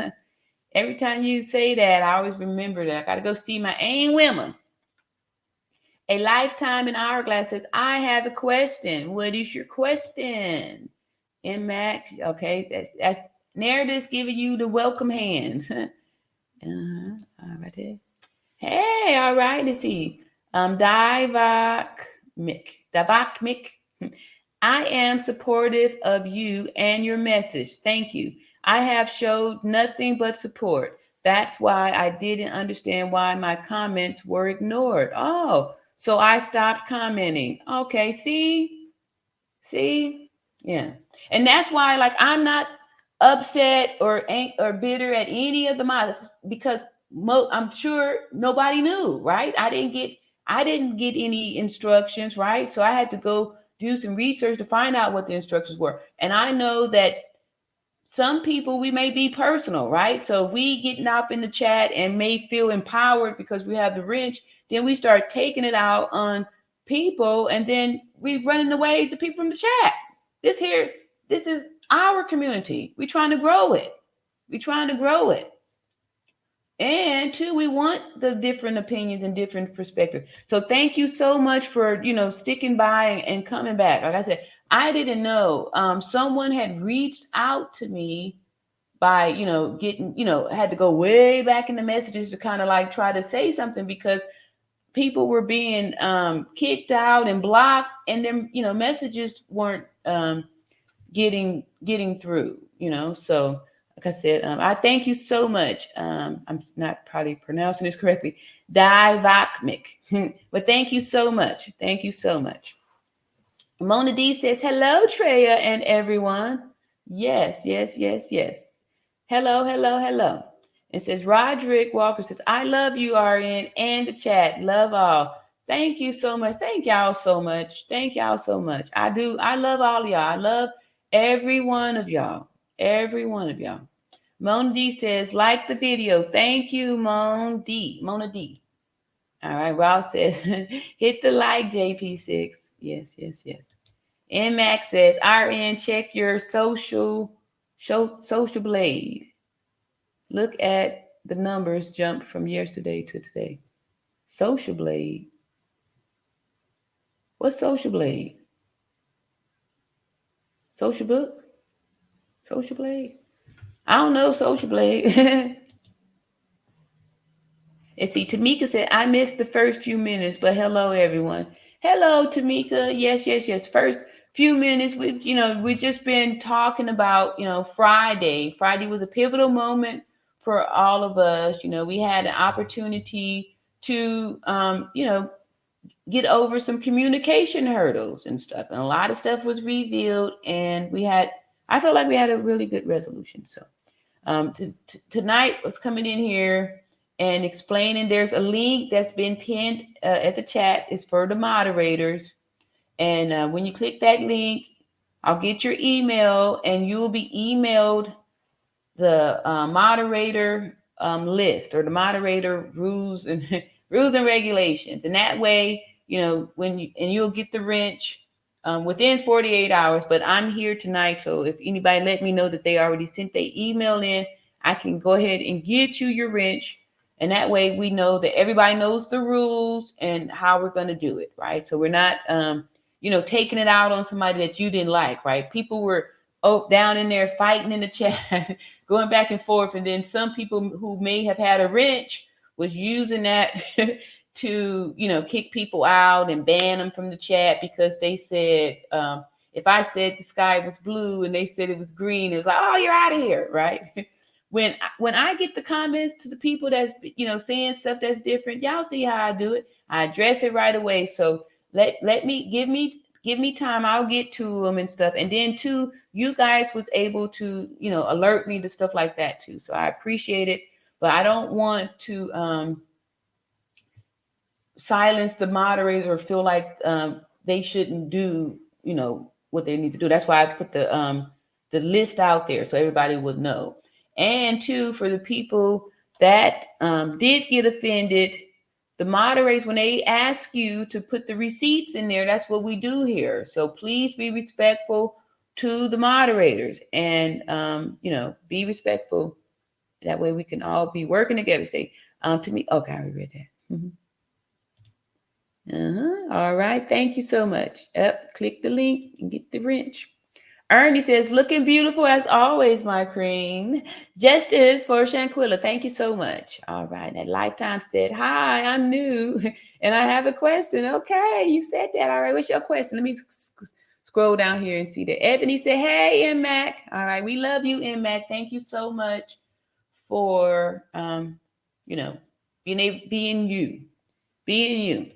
Speaker 1: Every time you say that, I always remember that. I got to go see my Aunt Wilma. A Lifetime in Hourglass says, I have a question. What is your question? And Max, okay, that's Narrative's giving you the welcome hands. All right there. Hey, all right, let's see. Davak Mick. I am supportive of you and your message. Thank you. I have showed nothing but support. That's why I didn't understand why my comments were ignored. Oh, so I stopped commenting. Okay, see? Yeah. And that's why, like, I'm not upset or bitter at any of the mods, because I'm sure nobody knew, right? I didn't get any instructions, right? So I had to go do some research to find out what the instructions were. And I know that some people, we may be personal, right? So if we getting off in the chat and may feel empowered because we have the wrench, then we start taking it out on people, and then we running away the people from the chat. This is our community. We're trying to grow it. And two, we want the different opinions and different perspectives. So thank you so much for, sticking by and coming back. Like I said, I didn't know. Someone had reached out to me by, getting, had to go way back in the messages to kind of like try to say something, because people were being kicked out and blocked, and then, messages weren't getting through, so like I said, I thank you so much. I'm not probably pronouncing this correctly, Divakmik. But thank you so much. Mona D says, hello, Treya and everyone. Yes. Hello. It says, Roderick Walker says, I love you, RN, and the chat. Love all. Thank you so much. Thank y'all so much. I do. I love all of y'all. I love every one of y'all. Mona D says, like the video. Thank you, Mona D. All right. Ross says, hit the like, JP6. Yes, yes, yes. And Max says, RN, check your social blade. Look at the numbers jump from yesterday to today. Social blade. What's social blade? Social book? Social blade? I don't know, social blade. And see, Tamika said, I missed the first few minutes, but hello, everyone. Hello, Tamika. Yes, yes, yes. First few minutes, we've just been talking about, Friday. Friday was a pivotal moment for all of us. We had an opportunity to, get over some communication hurdles and stuff. And a lot of stuff was revealed, and I felt like we had a really good resolution. So tonight was coming in here and explaining. There's a link that's been pinned at the chat. It's for the moderators. And when you click that link, I'll get your email and you'll be emailed the moderator list or the moderator rules and rules and regulations. And that way, you'll get the wrench within 48 hours. But I'm here tonight, so if anybody let me know that they already sent their email in, I can go ahead and get you your wrench. And that way we know that everybody knows the rules and how we're going to do it, right? So we're not, taking it out on somebody that you didn't like, right? People were down in there fighting in the chat, going back and forth. And then some people who may have had a wrench was using that to, kick people out and ban them from the chat because they said, if I said the sky was blue and they said it was green, it was like, oh, you're out of here, right? When I get the comments to the people that's, saying stuff that's different, y'all see how I do it. I address it right away. So give me time. I'll get to them and stuff. And then too, you guys was able to, alert me to stuff like that too. So I appreciate it, but I don't want to silence the moderators or feel like they shouldn't do, what they need to do. That's why I put the list out there so everybody would know. And two, for the people that did get offended, the moderators, when they ask you to put the receipts in there, that's what we do here. So please be respectful to the moderators and, be respectful. That way we can all be working together. Say, to me, okay, I read that. Mm-hmm. All right. Thank you so much. Click the link and get the wrench. Ernie says, looking beautiful as always, my queen. Justice for Shanquella. Thank you so much. All right. And Lifetime said, hi, I'm new and I have a question. Okay. You said that. All right. What's your question? Let me scroll down here and see that. Ebony said, hey, M Mac. All right. We love you, M Mac. Thank you so much for, being you. Being you.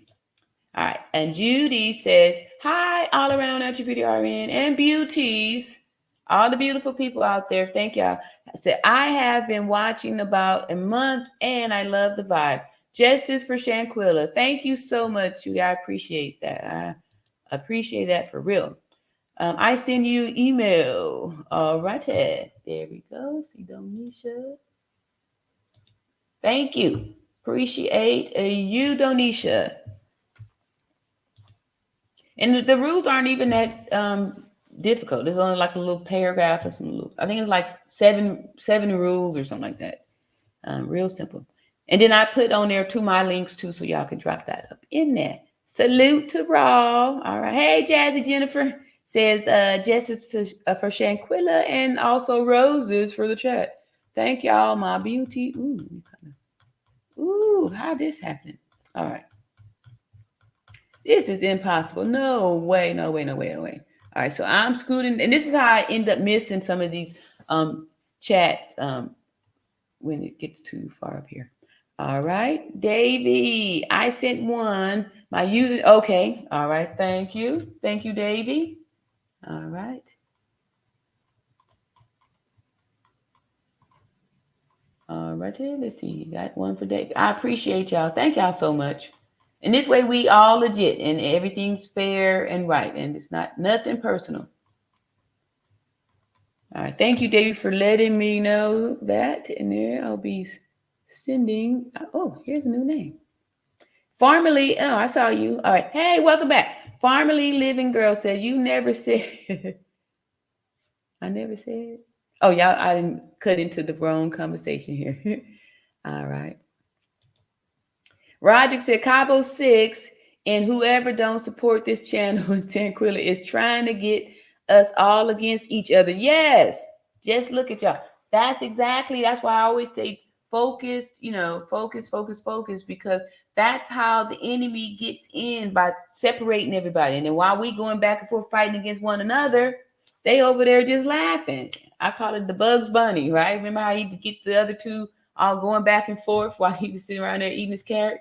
Speaker 1: All right. And Judy says, hi, all around Attribute RN and beauties, all the beautiful people out there. Thank y'all. I said, I have been watching about a month and I love the vibe. Justice for Shanquella. Thank you so much, Judy. I appreciate that. I appreciate that for real. I send you email. All right. There we go. See, Donisha. Thank you. Appreciate you, Donisha. And the rules aren't even that difficult. There's only like a little paragraph or some rules. I think it's like seven rules or something like that. Real simple. And then I put on there my links too, so y'all can drop that up in there. Salute to Raw. All right. Hey, Jazzy Jennifer says justice for Shanquella and also roses for the chat. Thank y'all, my beauty. Ooh, how this happening? All right. This is impossible. No way, no way, no way, no way. All right, so I'm scooting, and this is how I end up missing some of these chats when it gets too far up here. All right, Davy, I sent one. My user, okay. All right, thank you. Thank you, Davy. All right. All right, let's see. Got one for Davy. I appreciate y'all. Thank y'all so much. And this way we all legit and everything's fair and right. And it's not nothing personal. All right. Thank you, David, for letting me know that. And there I'll be sending. Oh, here's a new name. Formerly, oh, I saw you. All right. Hey, welcome back. Formerly living girl said, you never said, I never said. Oh, y'all, I didn't cut into the wrong conversation here. All right. Roderick said, Cabo 6 and whoever don't support this channel in Shanquella is trying to get us all against each other. Yes. Just look at y'all. That's why I always say focus, focus, because that's how the enemy gets in by separating everybody. And then while we going back and forth fighting against one another, they over there just laughing. I call it the Bugs Bunny, right? Remember how he get the other two all going back and forth while he just sitting around there eating his carrot,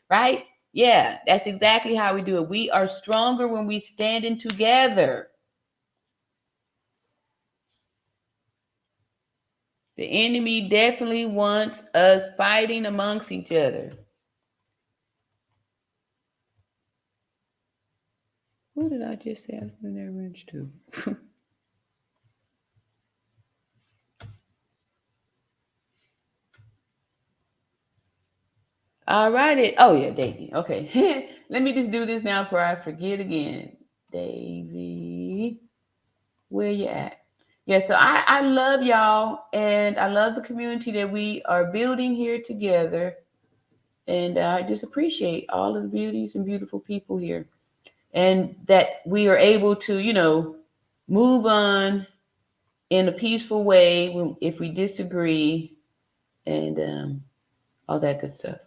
Speaker 1: right? Yeah, that's exactly how we do it. We are stronger when we standing together. The enemy definitely wants us fighting amongst each other. Who did I just say I was going to range to? All righty. Oh, yeah, Davey. Okay. Let me just do this now before I forget again. Davey, where you at? Yeah, so I love y'all, and I love the community that we are building here together. And I just appreciate all of the beauties and beautiful people here. And that we are able to, move on in a peaceful way if we disagree and all that good stuff.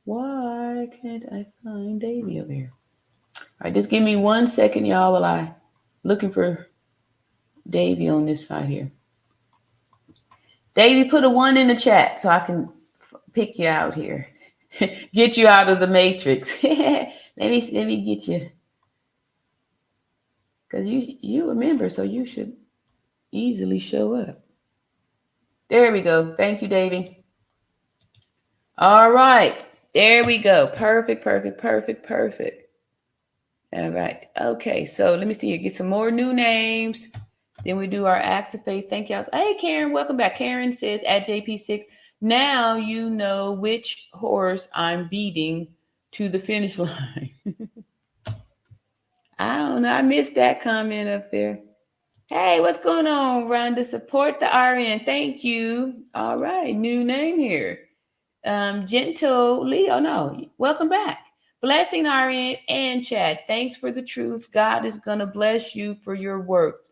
Speaker 1: Why can't I find Davey over here? All right, just give me 1 second, y'all, while I looking for Davey on this side here. Davey, put a 1 in the chat so I can pick you out here. Get you out of the matrix. let me get you. Because you a member, so you should easily show up. There we go. Thank you, Davey. All right. There we go. Perfect. All right. Okay. So let me see here. Get some more new names. Then we do our acts of faith. Thank y'all. Hey, Karen, welcome back. Karen says at JP6, now you know which horse I'm beating to the finish line. I don't know. I missed that comment up there. Hey, what's going on, Rhonda? Support the RN. Thank you. All right. New name here. Gentle Leo. No, welcome back. Blessing RN and Chad. Thanks for the truth. God is going to bless you for your work.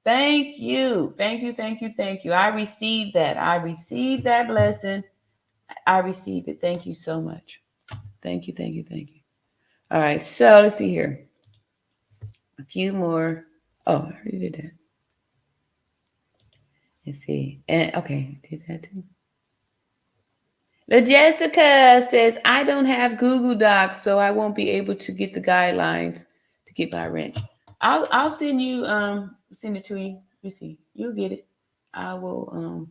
Speaker 1: Thank you. I received that. I received that blessing. I received it. Thank you so much. Thank you. All right. So let's see here. A few more. Oh, I already did that. Let's see. And okay, did that too. La Jessica says, I don't have Google Docs, so I won't be able to get the guidelines to get my wrench. I'll send you send it to you. You see, you'll get it. I will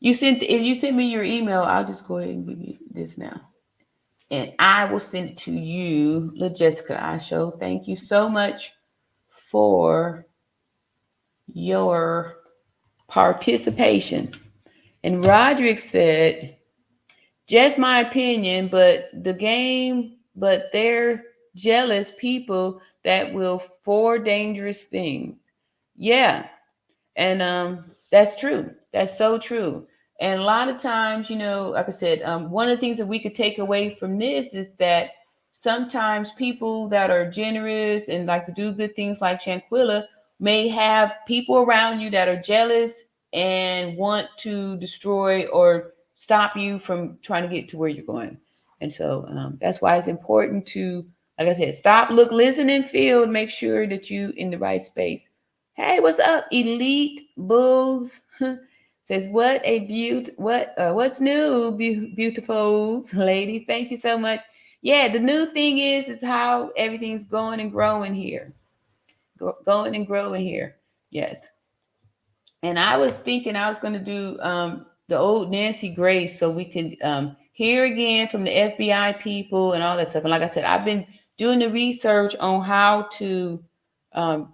Speaker 1: if you send me your email, I'll just go ahead and give you this now. And I will send it to you, La Jessica. I show thank you so much for your participation. And Roderick said, just my opinion, but they're jealous people that will for dangerous things. Yeah. And that's true. That's so true. And a lot of times, like I said, one of the things that we could take away from this is that sometimes people that are generous and like to do good things like Shanquella may have people around you that are jealous and want to destroy or stop you from trying to get to where you're going. And so that's why it's important to, like I said, stop, look, listen, and feel, make sure that you in the right space. Hey, what's up, Elite Bulls? Says, what a what's new, beautifuls, lady. Thank you so much. Yeah, the new thing is how everything's going and growing here. Going and growing here. Yes. And I was thinking I was going to do the old Nancy Grace so we can hear again from the FBI people and all that stuff. And like I said, I've been doing the research on how to I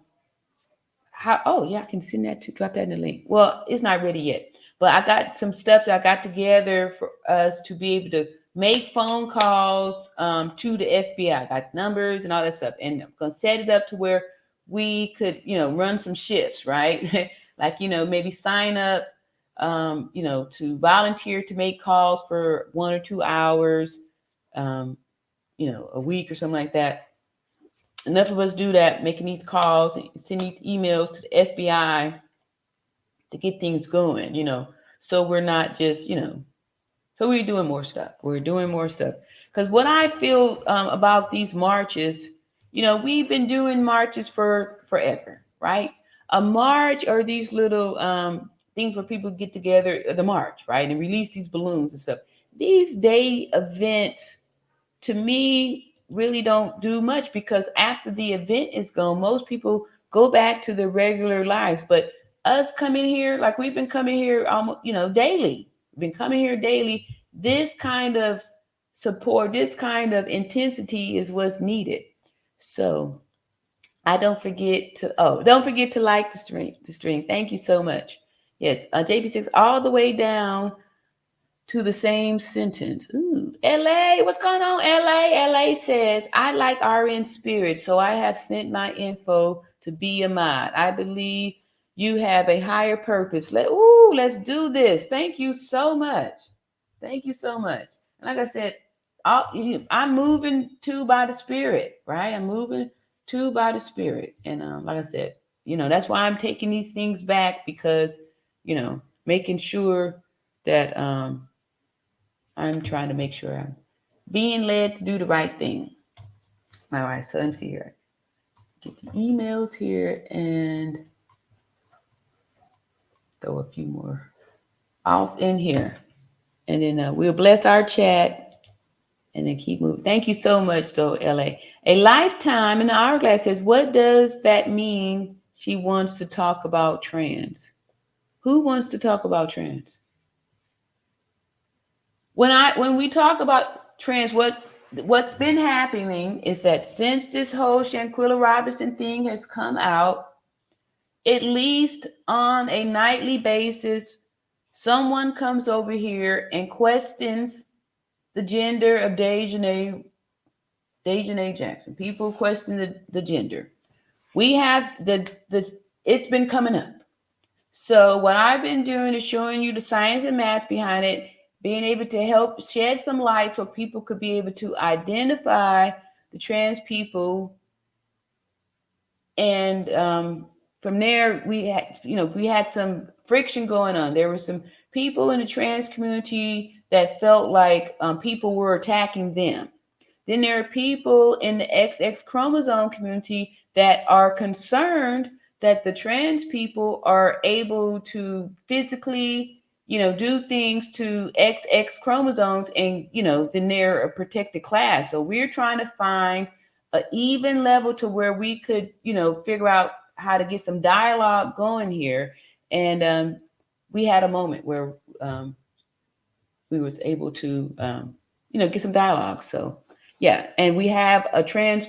Speaker 1: can send that to drop that in the link. Well, it's not ready yet, But I got some stuff that I got together for us to be able to make phone calls to the FBI. I got numbers and all that stuff. And I'm going to set it up to where we could, run some shifts, right? Like, maybe sign up, to volunteer to make calls for 1 or 2 hours, a week or something like that. Enough of us do that, making these calls, send these emails to the FBI to get things going, so we're not just, so we're doing more stuff. We're doing more stuff. Because what I feel about these marches, we've been doing marches for forever, right? A march are these little things where people get together, the march, right? And release these balloons and stuff. These day events, to me, really don't do much because after the event is gone, most people go back to their regular lives. But us coming here, like we've been coming here almost, daily. We've been coming here daily. This kind of support, this kind of intensity is what's needed. So don't forget to like the stream. Thank you so much. Yes, JP6 all the way down to the same sentence. Ooh, LA, what's going on? LA says, I like RN Spirit, so I have sent my info to be a mod. I believe you have a higher purpose. Let's do this. Thank you so much. Thank you so much. And like I said, I'm moving to by the Spirit, right? I'm moving to by the Spirit. And like I said, that's why I'm taking these things back because, making sure that I'm trying to make sure I'm being led to do the right thing. All right, so let me see here. Get the emails here and throw a few more off in here. And then we'll bless our chat and then keep moving. Thank you so much, though, LA. A lifetime in the hourglass says, what does that mean? She wants to talk about trans. Who wants to talk about trans? When we talk about trans, what's been happening is that since this whole Shanquella Robinson thing has come out, at least on a nightly basis, someone comes over here and questions the gender of Dejanay Jackson. People question the gender. We have it's been coming up. So what I've been doing is showing you the science and math behind it, being able to help shed some light so people could be able to identify the trans people. And from there, we had some friction going on. There were some people in the trans community that felt like people were attacking them. Then there are people in the XX chromosome community that are concerned that the trans people are able to physically, do things to XX chromosomes and, then they're a protected class. So we're trying to find an even level to where we could, figure out how to get some dialogue going here. And we had a moment where we was able to, get some dialogue. So yeah, and we have a trans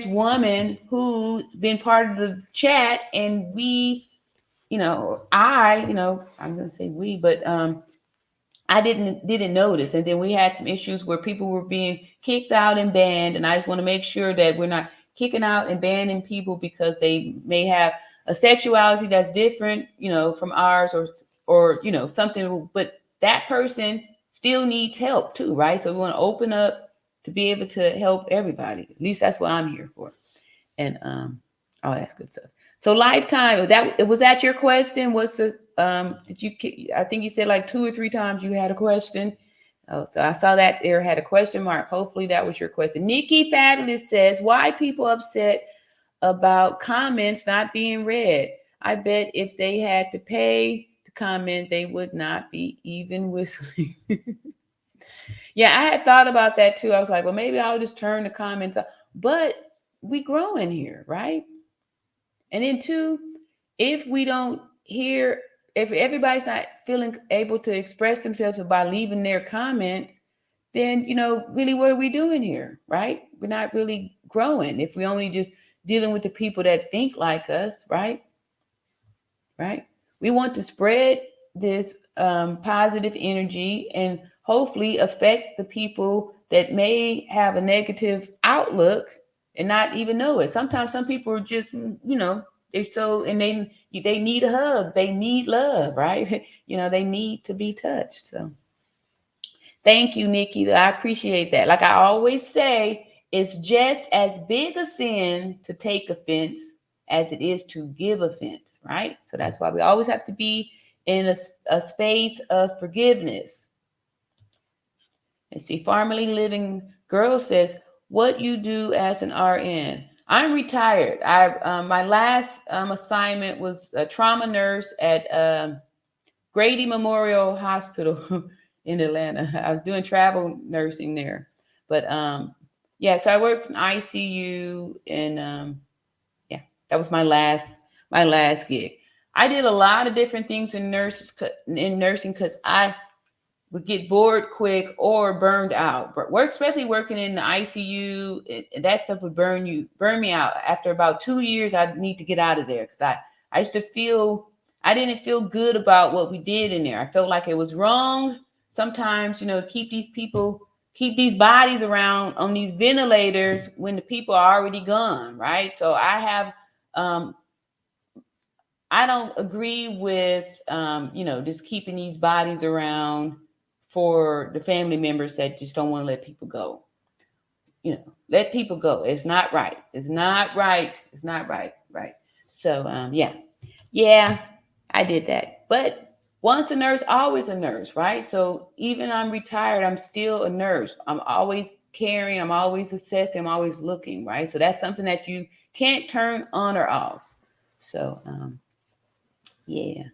Speaker 1: woman who been part of the chat, and we, I'm gonna say we, but I didn't notice. And then we had some issues where people were being kicked out and banned, and I just want to make sure that we're not kicking out and banning people because they may have a sexuality that's different, from ours or something, but that person still needs help too, right? So we want to open up to be able to help everybody. At least that's what I'm here for. And all that's good stuff. So lifetime, was that your question? What's the did you? I think you said like 2 or 3 times you had a question. Oh, so I saw that there had a question mark. Hopefully that was your question. Nikki Fabulous says, why people upset about comments not being read? I bet if they had to pay to comment, they would not be even whistling. Yeah, I had thought about that too. I was like, well, maybe I'll just turn the comments up. But we grow in here, right? And then 2, if everybody's not feeling able to express themselves by leaving their comments, then, really what are we doing here, right? We're not really growing if we only just dealing with the people that think like us, right? Right? We want to spread this positive energy and hopefully affect the people that may have a negative outlook and not even know it. Sometimes some people are just, they're so, and they need a hug, they need love, right? They need to be touched. So thank you, Nikki. I appreciate that. Like I always say, it's just as big a sin to take offense as it is to give offense, right? So that's why we always have to be in a space of forgiveness. And see, Formerly Living Girl says, what you do as an RN? I'm retired. My last assignment was a trauma nurse at Grady Memorial Hospital in Atlanta. I was doing travel nursing there. But yeah, so I worked in ICU and yeah, that was my last gig. I did a lot of different things in nursing because I would get bored quick or burned out. But especially working in the ICU, that stuff would burn me out. After about 2 years, I'd need to get out of there because I used to feel I didn't feel good about what we did in there. I felt like it was wrong. Sometimes, keep these bodies around on these ventilators when the people are already gone, right? So I don't agree with, just keeping these bodies around for the family members that just don't want to let people go. Let people go. It's not right. It's not right. It's not right. Right. So, yeah, I did that. But once a nurse, always a nurse, right? So even I'm retired, I'm still a nurse. I'm always caring. I'm always assessing. I'm always looking, right? So that's something that you can't turn on or off. So, yeah.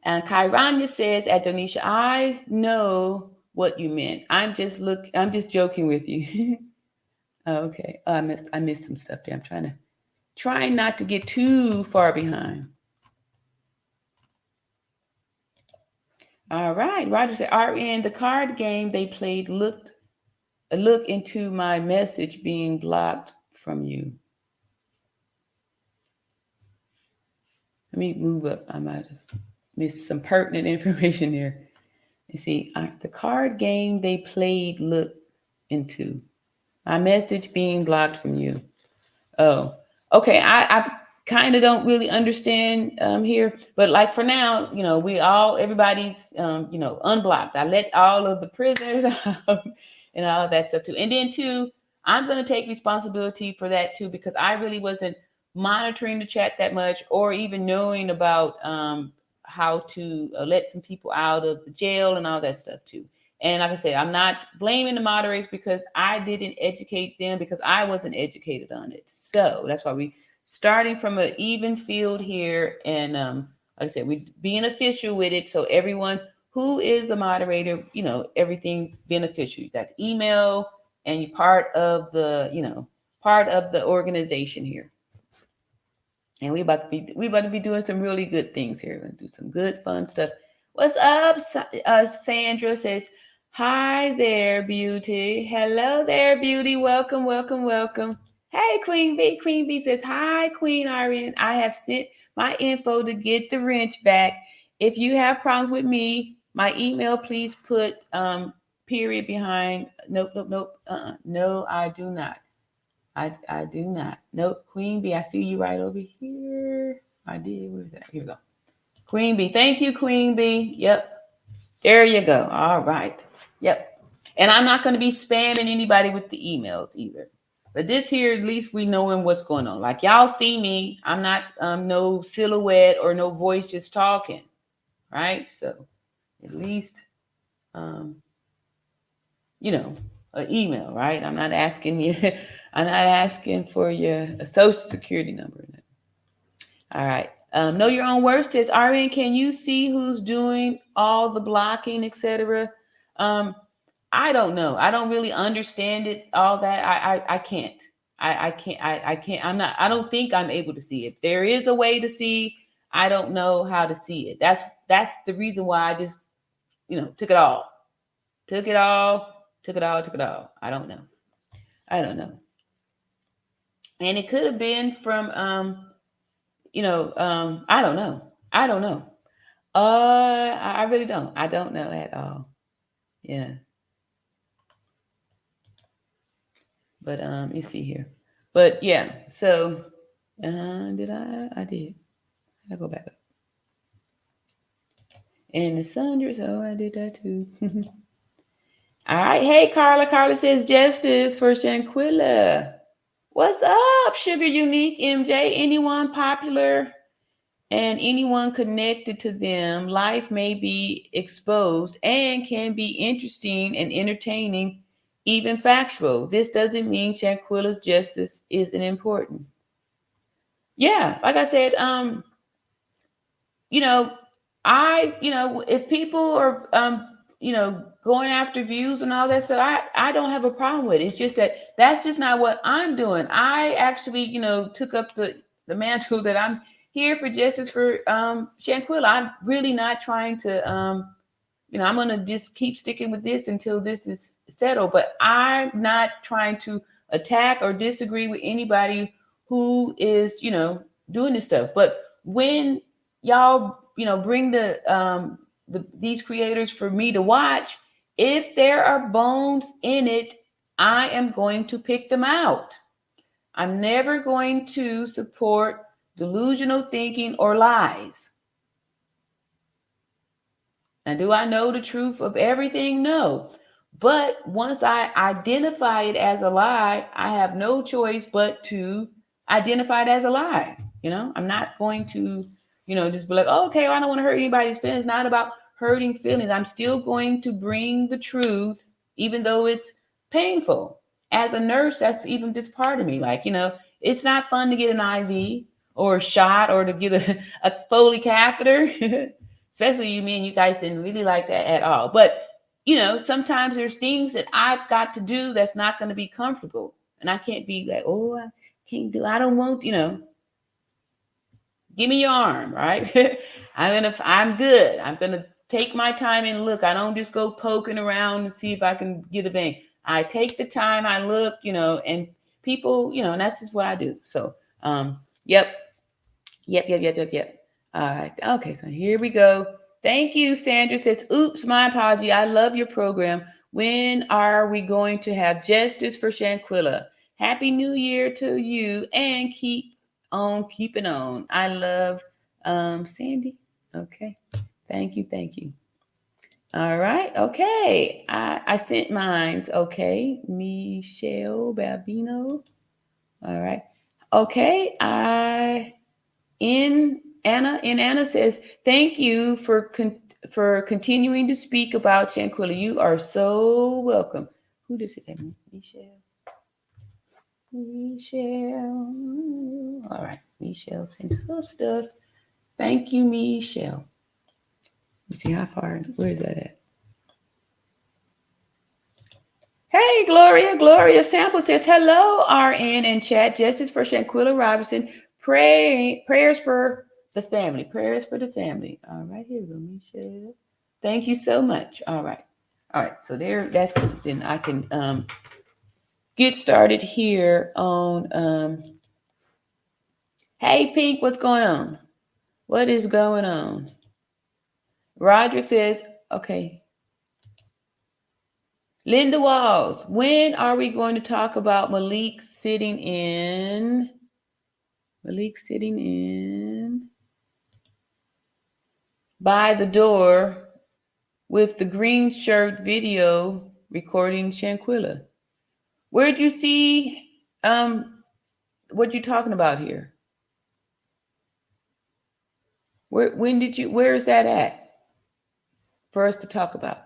Speaker 1: And Kyrania says, Adonisha, I know what you meant. I'm just joking with you. Okay. Oh, I missed some stuff there. I'm trying not to get too far behind. All right. Roger said, RN, the card game they played look into my message being blocked from you. Let me move up. I might have missed some pertinent information there. You see, the card game they played look into my message being blocked from you. Oh, okay. I kind of don't really understand here, but like for now, everybody's unblocked. I let all of the prisoners out and all of that stuff too. And then too, I'm going to take responsibility for that too, because I really wasn't monitoring the chat that much or even knowing about how to let some people out of the jail and all that stuff too. And like I said, I'm not blaming the moderators because I didn't educate them because I wasn't educated on it. So that's why we starting from an even field here. And like I said, we being official with it. So everyone who is the moderator, everything's beneficial. You got the email and you're part of the organization here. And we about to be doing some really good things here. We're gonna do some good fun stuff. What's up? Sandra says, hi there, beauty. Hello there, beauty. Welcome, welcome, welcome. Hey, Queen B. Queen B says, hi, Queen Irene. I have sent my info to get the wrench back. If you have problems with me, my email, please put period behind. Nope. No, I do not. I do not. Nope. Queen B, I see you right over here. I did. Where's that? Here we go. Queen B. Thank you, Queen B. Yep. There you go. All right. Yep. And I'm not going to be spamming anybody with the emails either. But this here, at least we knowing what's going on. Like y'all see me. I'm not no silhouette or no voice just talking. Right? So at least an email, right? I'm not asking you. I'm not asking for your social security number. All right. Know your own worth says, RN, can you see who's doing all the blocking, etc.? I don't know. I don't really understand it, all that. I can't. I can't. I don't think I'm able to see it. There is a way to see. I don't know how to see it. That's the reason why I just, took it all. Took it all. I don't know. And it could have been from I don't know. I don't know. I really don't. I don't know at all. Yeah. But you see here. But yeah, so did I did. I go back up. And the Sanders, oh, I did that too. All right. Hey, Carla. Carla says justice for Shanquella. What's up, Sugar Unique MJ? Anyone popular and anyone connected to them, life may be exposed and can be interesting and entertaining, even factual. This doesn't mean Shanquilla's justice isn't important. Yeah, like I said, you know, if people are, going after views and all that stuff, I don't have a problem with it. It's just that that's just not what I'm doing. I actually, took up the mantle that I'm here for justice for Shanquilla. I'm really not trying to, I'm going to just keep sticking with this until this is settled. But I'm not trying to attack or disagree with anybody who is, doing this stuff. But when y'all, bring these creators for me to watch, if there are bones in it, I am going to pick them out. I'm never going to support delusional thinking or lies. And do I know the truth of everything? No. But once I identify it as a lie, I have no choice but to identify it as a lie. I'm not going to, just be like, oh, okay, well, I don't want to hurt anybody's feelings. It's not about hurting feelings. I'm still going to bring the truth, even though it's painful. As a nurse, that's even just part of me. Like, it's not fun to get an IV or a shot or to get a Foley catheter. Especially you guys didn't really like that at all. But, sometimes there's things that I've got to do that's not going to be comfortable. And I can't be like, oh, I can't do, I don't want, give me your arm, right? I'm good. I'm going to take my time and look. I don't just go poking around and see if I can get a vein. I take the time, I look, and people, and that's just what I do. So, yep. All right. Okay, so here we go. Thank you, Sandra says, oops, my apology. I love your program. When are we going to have justice for Shanquilla? Happy New Year to you and keep on keeping on. I love Sandy. Okay. Thank you. Thank you. All right. Okay. I sent mines. Okay. Michelle Babino. All right. Okay. Anna says, thank you for continuing to speak about Shanquilla. You are so welcome. Who does it? Michelle. All right. Michelle sent her stuff. Thank you, Michelle. Let me see how far. Where is that at? Hey, Gloria. Gloria Sample says, hello, RN and chat. Justice for Shanquilla Robinson. Prayers for the family. Prayers for the family. All right, here we go, Michelle. Thank you so much. All right. So that's cool. Then I can get started here on hey Pink, what's going on? What is going on? Roderick says, okay. Linda Walls, when are we going to talk about Malik sitting in by the door with the green shirt video recording Shanquilla? Where'd you see what you talking about here? Where is that at for us to talk about?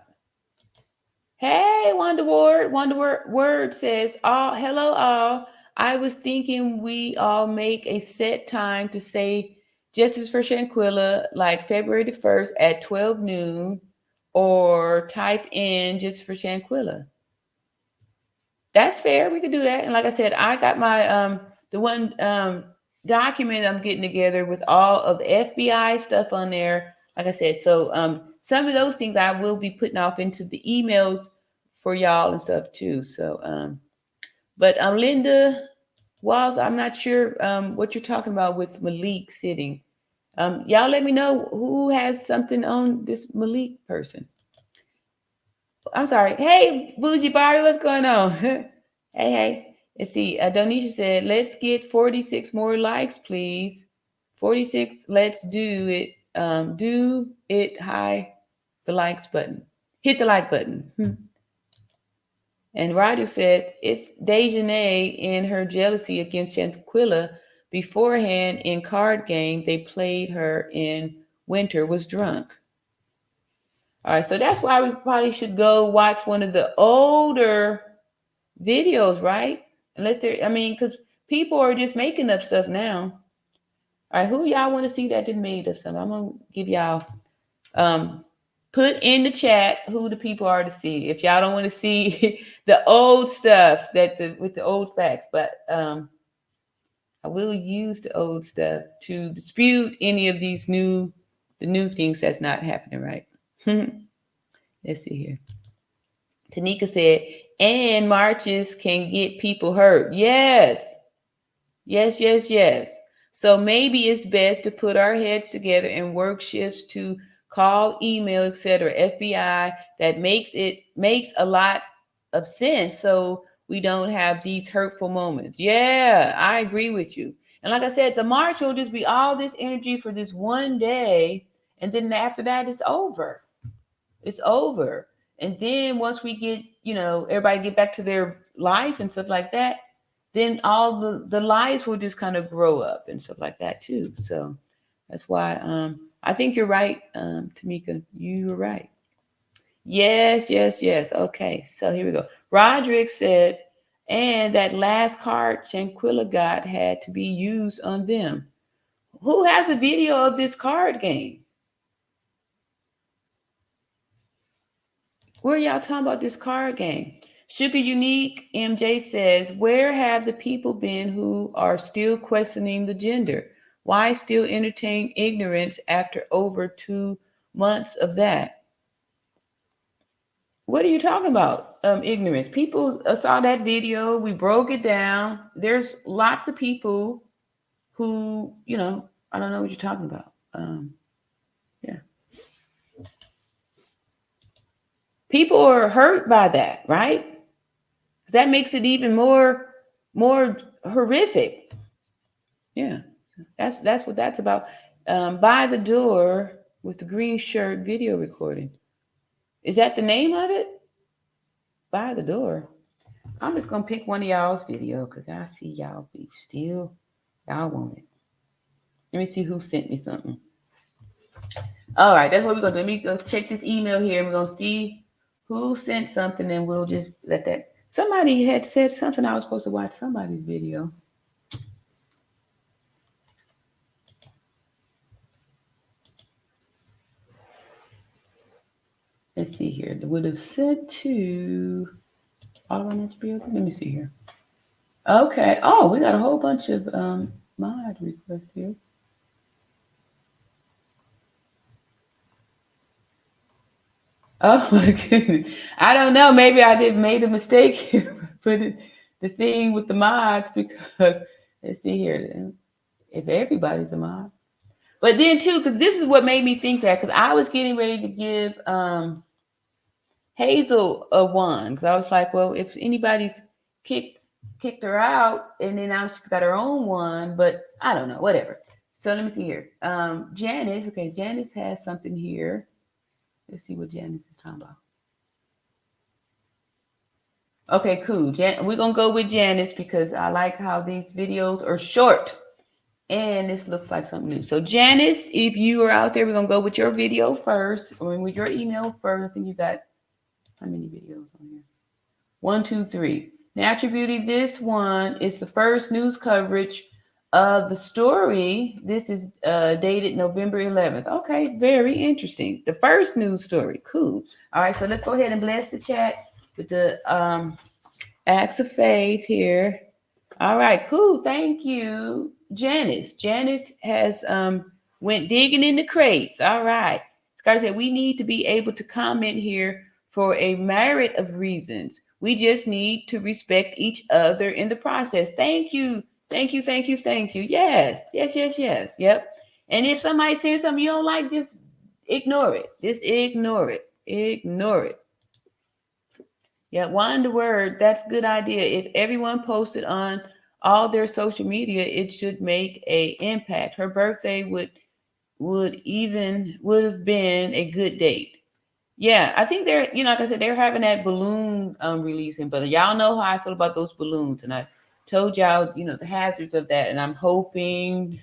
Speaker 1: Hey, Wonder Word says, hello all. I was thinking we all make a set time to say justice for Shanquilla, like February the 1st at 12 noon, or type in just for Shanquilla. That's fair. We could do that. And like I said, I got my the one document I'm getting together with all of the FBI stuff on there. Like I said, so some of those things I will be putting off into the emails for y'all and stuff too. So but Linda Walls, I'm not sure what you're talking about with Malik sitting. Y'all let me know who has something on this Malik person. I'm sorry. Hey, Bougie Barry, what's going on? Hey. Let's see. Donisha said, let's get 46 more likes, please. 46. Let's do it. Do it high the likes button. Hit the like button. And Roger says it's Dejanay in her jealousy against Shanquella beforehand in card game they played her in winter was drunk. All right, so that's why we probably should go watch one of the older videos, right? Unless they're, I mean, because people are just making up stuff now. All right, who y'all want to see that didn't made up something? I'm gonna give y'all put in the chat who the people are to see. If y'all don't want to see the old stuff with the old facts, but I will use the old stuff to dispute any of these new things that's not happening, right? Let's see here. Tanika said, and marches can get people hurt. Yes. So maybe it's best to put our heads together and work shifts to call, email, etc. FBI. That makes a lot of sense. So we don't have these hurtful moments. Yeah, I agree with you. And like I said, the march will just be all this energy for this one day, and then after that, it's over. It's over. And then once we get, everybody get back to their life and stuff like that, then all the lies will just kind of grow up and stuff like that too. So that's why I think you're right, Tamika. You were right. Yes. Okay, so here we go. Roderick said, and that last card Shanquella got had to be used on them. Who has a video of this card game? Where y'all talking about this card game? Sugar Unique MJ says, where have the people been who are still questioning the gender? Why still entertain ignorance after over 2 months of that? What are you talking about? Ignorance. People saw that video. We broke it down. There's lots of people who, I don't know what you're talking about. Yeah. People are hurt by that, right? That makes it even more horrific. Yeah, that's what that's about. By the door with the green shirt video recording. Is that the name of it? By the door. I'm just gonna pick one of y'all's video because I see y'all be still. Y'all want it. Let me see who sent me something. All right, that's what we're gonna do. Let me go check this email here. We're gonna see who sent something, and we'll just let that. Somebody had said something. I was supposed to watch somebody's video. Let's see here. They would have said to all I want to be okay. Let me see here. Okay. Oh, we got a whole bunch of mod requests here. Oh my goodness. I don't know. Maybe I did made a mistake here. Put it the thing with the mods because let's see here. If everybody's a mod. But then too, because this is what made me think that because I was getting ready to give Hazel a 1 because I was like, well, if anybody's kicked her out and then now she's got her own 1, but I don't know, whatever. So let me see here. Janice, okay, Janice has something here. Let's see what Janice is talking about. Okay, cool. We're gonna go with Janice because I like how these videos are short. And this looks like something new. So Janice, if you are out there, we're gonna go with your video first, or with your email first. I think you got how many videos on here? 1, 2, 3. Natural Beauty, this one is the first news coverage of the story. This is dated November 11th. Okay, very interesting. The first news story. Cool. All right, so let's go ahead and bless the chat with the acts of faith here. All right, cool. Thank you, Janice. Janice has went digging in the crates. All right. Scott said we need to be able to comment here for a myriad of reasons. We just need to respect each other in the process. Thank you. Thank you. Thank you. Thank you. Yes. Yes. Yes. Yes. Yep. And if somebody says something you don't like, just ignore it. Just ignore it. Ignore it. Yeah, wind the word. That's a good idea. If everyone posted on all their social media, it should make a impact. Her birthday would have been a good date. Yeah, I think they're, like I said, they're having that balloon releasing, but y'all know how I feel about those balloons, and I told y'all, the hazards of that, and I'm hoping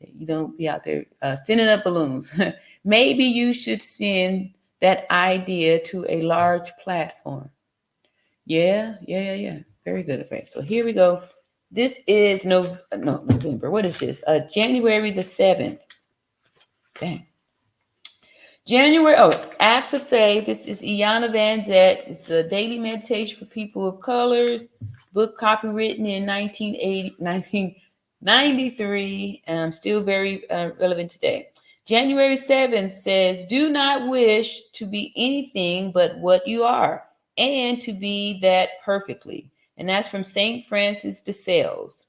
Speaker 1: that you don't be out there sending up balloons. Maybe you should send that idea to a large platform. Yeah. Very good. Okay, so here we go. This is November. What is this? January the 7th. Dang. January, Acts of Faith. This is Iyanla Vanzant. It's a daily meditation for people of colors. Book copywritten in 1993. Still very relevant today. January 7th says, do not wish to be anything but what you are, and to be that perfectly. And that's from St. Francis de Sales.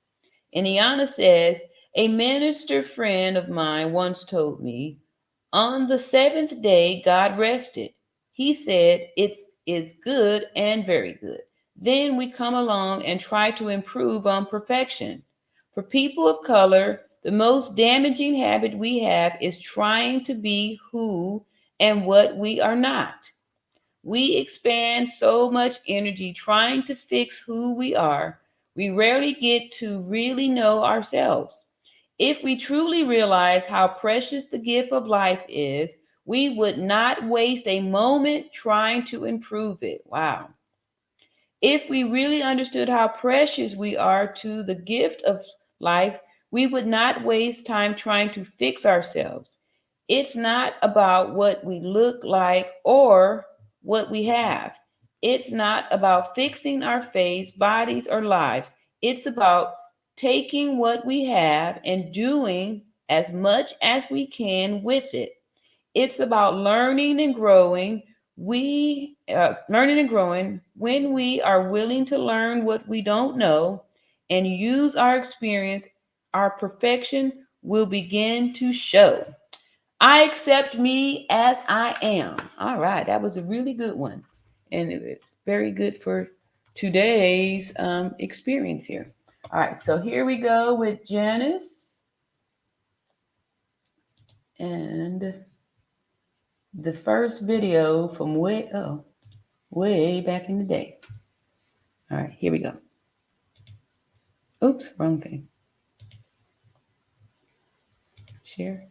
Speaker 1: And Iyanla says, a minister friend of mine once told me, on the seventh day, God rested. He said, it is good and very good. Then we come along and try to improve on perfection. For people of color, the most damaging habit we have is trying to be who and what we are not. We expend so much energy trying to fix who we are, we rarely get to really know ourselves. If we truly realize how precious the gift of life is, we would not waste a moment trying to improve it. Wow. If we really understood how precious we are to the gift of life, we would not waste time trying to fix ourselves. It's not about what we look like or what we have. It's not about fixing our face, bodies, or lives. It's about taking what we have and doing as much as we can with it. It's about learning and growing. Learning and growing when we are willing to learn what we don't know and use our experience, our perfection will begin to show. I accept me as I am. All right, that was a really good one, and it very good for today's experience here. All right, so here we go with Janice and the first video from way back in the day. All right, here we go. Oops, wrong thing. Share.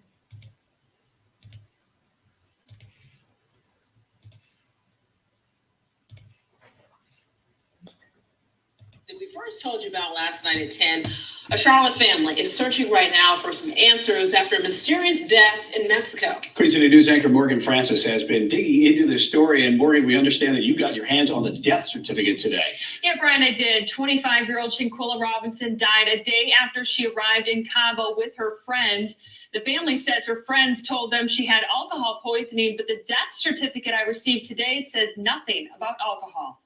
Speaker 2: That we first told you about last night at 10, a Charlotte family is searching right now for some answers after a mysterious death in Mexico.
Speaker 3: Queen City News anchor Morgan Francis has been digging into this story. And Morgan, we understand that you got your hands on the death certificate today.
Speaker 2: Yeah, Brian, I did. 25-year-old Shanquella Robinson died a day after she arrived in Cabo with her friends. The family says her friends told them she had alcohol poisoning, but the death certificate I received today says nothing about alcohol.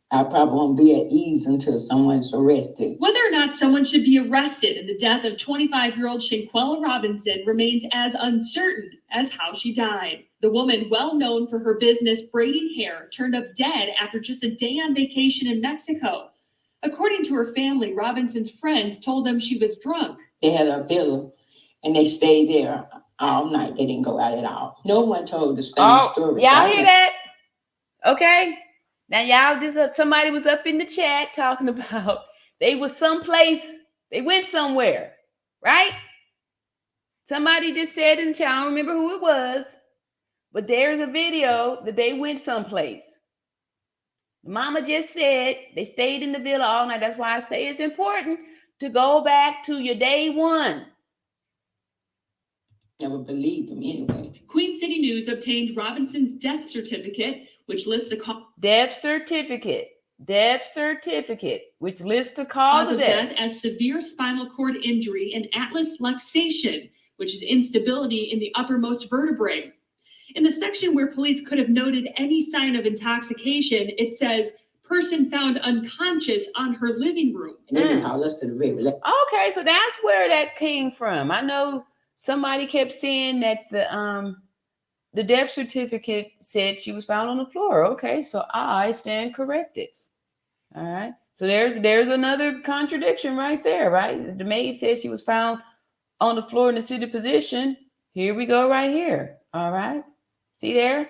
Speaker 4: I probably won't be at ease until someone's arrested.
Speaker 2: Whether or not someone should be arrested in the death of 25-year-old Shanquella Robinson remains as uncertain as how she died. The woman, well known for her business braiding hair, turned up dead after just a day on vacation in Mexico. According to her family, Robinson's friends told them she was drunk.
Speaker 4: They had a villa and they stayed there all night. They didn't go out at all. No one told the same story.
Speaker 1: Y'all hear that? Okay. Now, y'all just somebody was up in the chat talking about they was someplace, they went somewhere, right? Somebody just said in the chat, I don't remember who it was, but there's a video that they went someplace. Mama just said they stayed in the villa all night. That's why I say it's important to go back to your day one.
Speaker 4: Never believed him anyway.
Speaker 2: Queen City News obtained Robinson's death certificate, which lists the
Speaker 1: death certificate, which lists the cause of death
Speaker 2: as severe spinal cord injury and atlas luxation, which is instability in the uppermost vertebrae. In the section where police could have noted any sign of intoxication, it says, person found unconscious on her living room.
Speaker 4: And they call us to the river.
Speaker 1: Okay, so that's where that came from. I know somebody kept saying that the death certificate said she was found on the floor. Okay, so I stand corrected. All right. So there's another contradiction right there, right? The maid said she was found on the floor in the seated position. Here we go right here. All right. See there?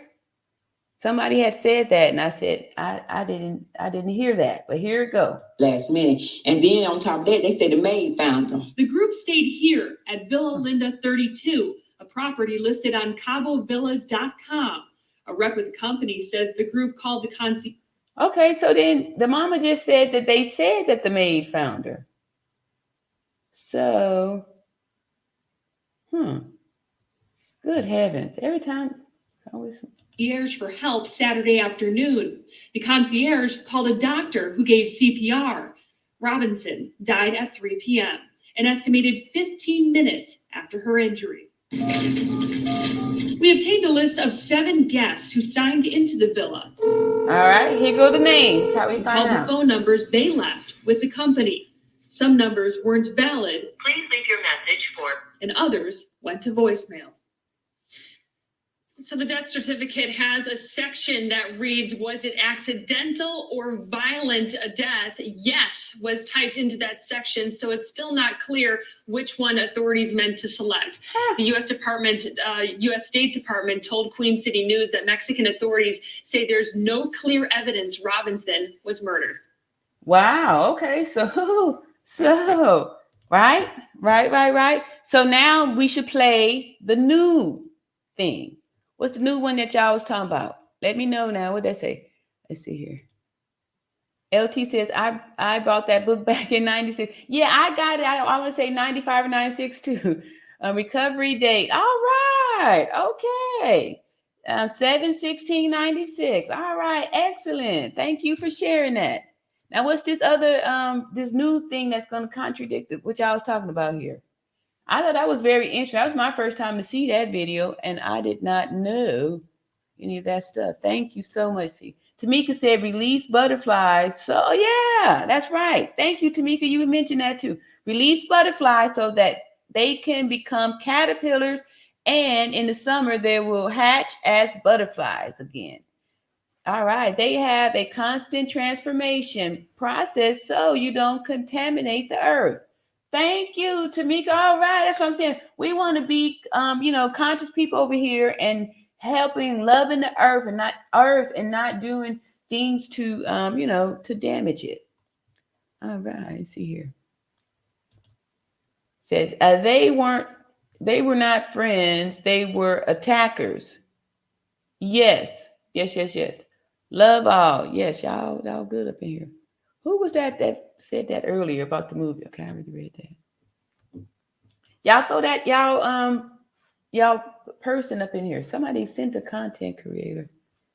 Speaker 1: Somebody had said that, and I said I didn't hear that, but here it go.
Speaker 4: Last minute. And then on top of that, they said the maid found them.
Speaker 2: The group stayed here at Villa Linda 32, a property listed on CaboVillas.com. A rep with the company says the group called the concierge.
Speaker 1: Okay, so then the mama just said that they said that the maid found her. So, good heavens. Every time, always.
Speaker 2: Concierge for help Saturday afternoon. The concierge called a doctor who gave CPR. Robinson died at 3 p.m., an estimated 15 minutes after her injury. We obtained a list of 7 guests who signed into the villa.
Speaker 1: All right, here go the names. How we find out.
Speaker 2: The phone numbers they left with the company. Some numbers weren't valid.
Speaker 5: Please leave your message for.
Speaker 2: And others went to voicemail. So the death certificate has a section that reads, was it accidental or violent death? Yes, was typed into that section. So it's still not clear which one authorities meant to select. The U.S. State Department told Queen City News that Mexican authorities say there's no clear evidence Robinson was murdered.
Speaker 1: Wow. Okay. So right. So now we should play the new thing. What's the new one that y'all was talking about? Let me know now. What did that say? Let's see here. LT says, I bought that book back in 96. Yeah, I got it. I want to say 95 or 96 too. Recovery date. All right. Okay. 7/16/96. All right. Excellent. Thank you for sharing that. Now, what's this other, this new thing that's going to contradict what y'all was talking about here? I thought that was very interesting. That was my first time to see that video, and I did not know any of that stuff. Thank you so much. Tamika said, release butterflies. So, yeah, that's right. Thank you, Tamika. You mentioned that too. Release butterflies so that they can become caterpillars, and in the summer, they will hatch as butterflies again. All right. They have a constant transformation process so you don't contaminate the earth. Thank you, Tamika. All right. That's what I'm saying. We want to be, conscious people over here and helping, loving the earth and not doing things to, to damage it. All right. Let's see here. It says, they were not friends. They were attackers. Yes. Love all. Yes. Y'all good up in here. Who was that said that earlier about the movie? Okay, I already read that. Y'all throw that, y'all person up in here. Somebody sent a content creator.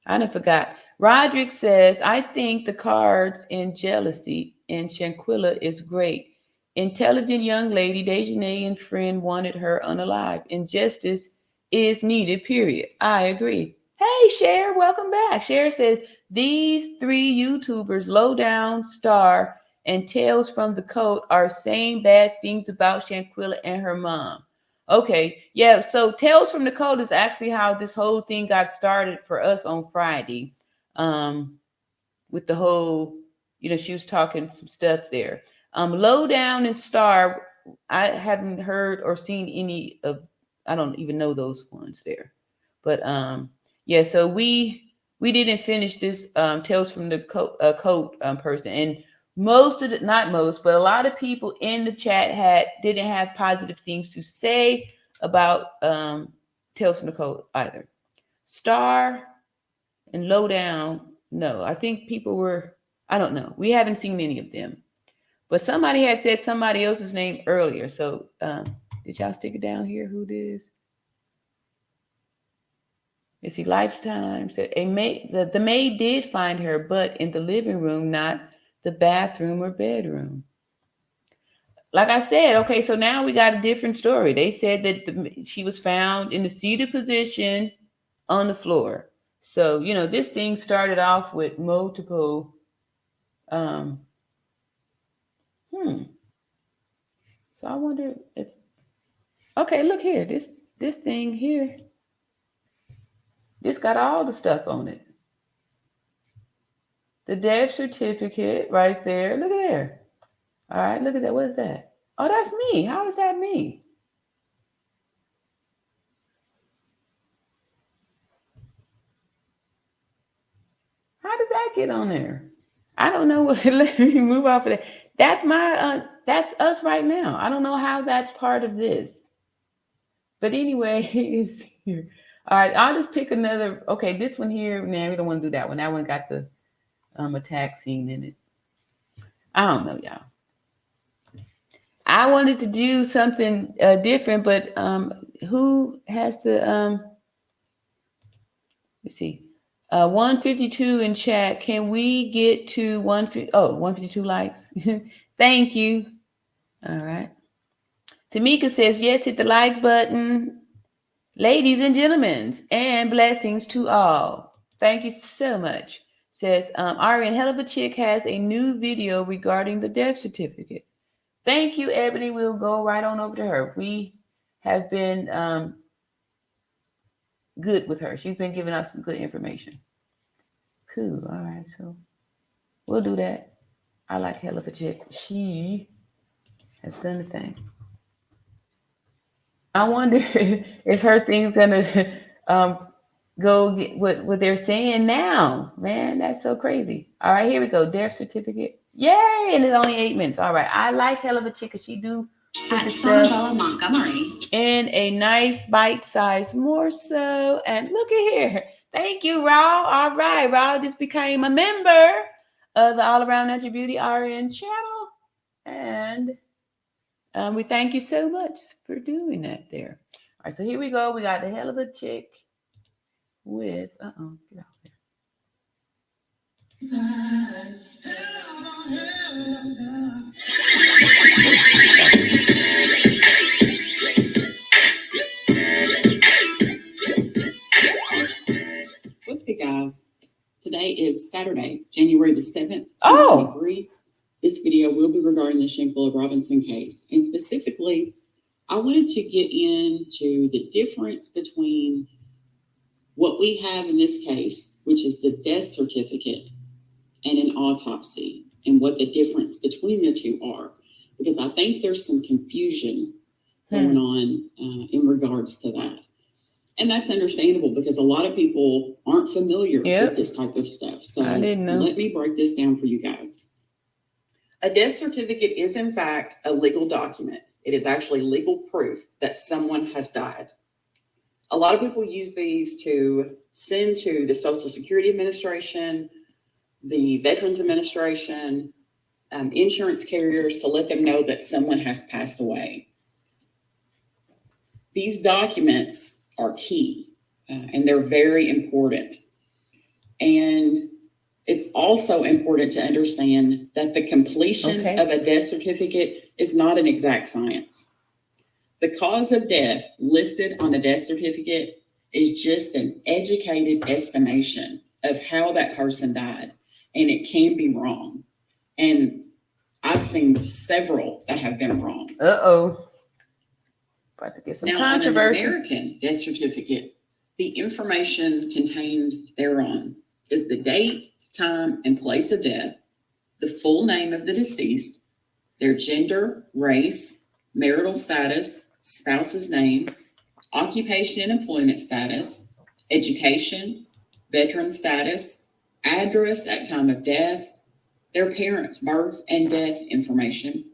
Speaker 1: I done forgot. Roderick says, I think the cards in Jealousy in Shanquella is great. Intelligent young lady, Dejanay friend wanted her unalive. Injustice is needed, period. I agree. Hey, Cher, welcome back. Cher says, these 3 YouTubers, Lowdown, Star, and Tales from the Code, are saying bad things about Shanquella and her mom. Okay, yeah, so Tales from the Code is actually how this whole thing got started for us on Friday. With the whole, she was talking some stuff there. Lowdown and Star, I haven't heard or seen any of, I don't even know those ones there. But yeah, so we didn't finish this Tales from the Code person, and not most, but a lot of people in the chat didn't have positive things to say about Tales from the Code either. Star and Lowdown, no, I think people were, I don't know. We haven't seen any of them, but somebody had said somebody else's name earlier. So did y'all stick it down here? Who it is? You see, Lifetime said the maid did find her, but in the living room, not the bathroom or bedroom. Like I said, okay, so now we got a different story. They said that she was found in the seated position on the floor. So, this thing started off with multiple, so I wonder if, okay, look here, this thing here, this got all the stuff on it. The death certificate right there. Look at there. All right, look at that. What is that? Oh, that's me. How is that me? How did that get on there? I don't know what. Let me move off of that. That's that's us right now. I don't know how that's part of this. But anyway, it's here. All right, I'll just pick another. Okay, this one here. Nah, we don't want to do that one. That one got the attack scene in it. I don't know, y'all. I wanted to do something different, but who has the let's see. 152 in chat. Can we get to 152 likes? Thank you. All right. Tamika says, yes, hit the like button. Ladies and gentlemen, and blessings to all. Thank you so much. Says, RN Hell of a Chick has a new video regarding the death certificate. Thank you, Ebony. We'll go right on over to her. We have been good with her. She's been giving us some good information. Cool. All right. So we'll do that. I like Hell of a Chick. She has done the thing. I wonder if her thing's gonna go get what they're saying now. Man, that's so crazy. All right, here we go. Death certificate. Yay! And it's only 8 minutes. All right. I like Hell of a Chick because she do
Speaker 6: at Sonabella Montgomery
Speaker 1: in a nice bite-sized morsel. And look at here. Thank you, Raw. All right, Raw just became a member of the All Around Natural Beauty RN channel. And we thank you so much for doing that there. All right, so here we go. We got the Hell of a Chick with, get out there.
Speaker 7: What's good, guys? Today is Saturday, January the 7th, 2023. This video will be regarding the Shanquella Robinson case. And specifically, I wanted to get into the difference between what we have in this case, which is the death certificate, and an autopsy, and what the difference between the two are. Because I think there's some confusion going on in regards to that. And that's understandable because a lot of people aren't familiar with this type of stuff. So
Speaker 1: I didn't know.
Speaker 7: Let me break this down for you guys. A death certificate is, in fact, a legal document. It is actually legal proof that someone has died. A lot of people use these to send to the Social Security Administration, the Veterans Administration, insurance carriers to let them know that someone has passed away. These documents are key, and they're very important. And it's also important to understand that the completion of a death certificate is not an exact science. The cause of death listed on the death certificate is just an educated estimation of how that person died, and it can be wrong. And I've seen several that have been wrong.
Speaker 1: About to get some
Speaker 7: now,
Speaker 1: controversy.
Speaker 7: On an American death certificate, the information contained thereon is the date, time, and place of death, the full name of the deceased, their gender, race, marital status, spouse's name, occupation and employment status, education, veteran status, address at time of death, their parents' birth and death information,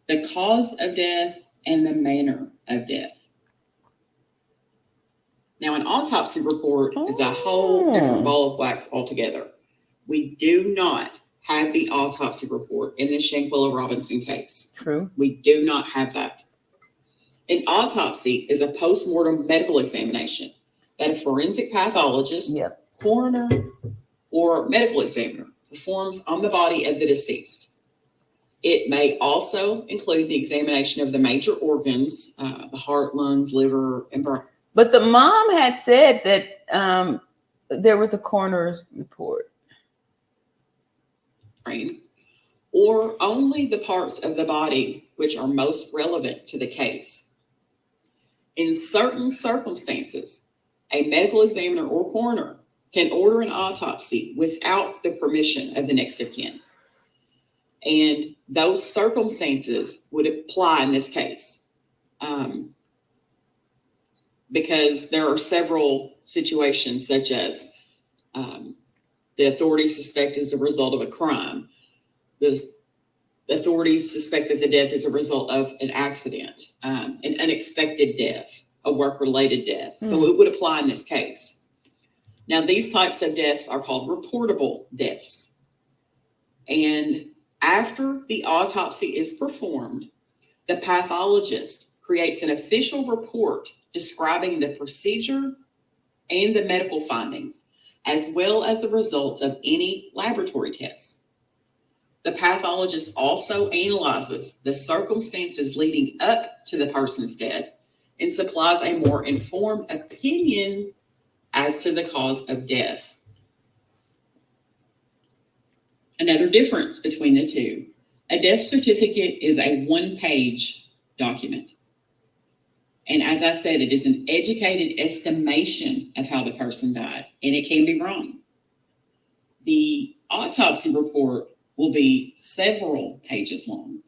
Speaker 7: the cause of death, and the manner of death. Now, an autopsy report is a whole different ball of wax altogether. We do not have the autopsy report in the Shanquella Robinson case.
Speaker 1: True.
Speaker 7: We do not have that. An autopsy is a post-mortem medical examination that a forensic pathologist, coroner, or medical examiner performs on the body of the deceased. It may also include the examination of the major organs, the heart, lungs, liver, and brain.
Speaker 1: But the mom had said that there was a coroner's report.
Speaker 7: brain, or only the parts of the body which are most relevant to the case. In certain circumstances, a medical examiner or coroner can order an autopsy without the permission of the next of kin. And those circumstances would apply in this case. Because there are several situations, such as the authorities suspect as a result of a crime. The authorities suspect that the death is a result of an accident, an unexpected death, a work-related death. So it would apply in this case. Now, these types of deaths are called reportable deaths. And after the autopsy is performed, the pathologist creates an official report describing the procedure and the medical findings, as well as the results of any laboratory tests. The pathologist also analyzes the circumstances leading up to the person's death and supplies a more informed opinion as to the cause of death. Another difference between the two: a death certificate is a one-page document. And as I said, it is an educated estimation of how the person died, and it can be wrong. The autopsy report will be several pages long,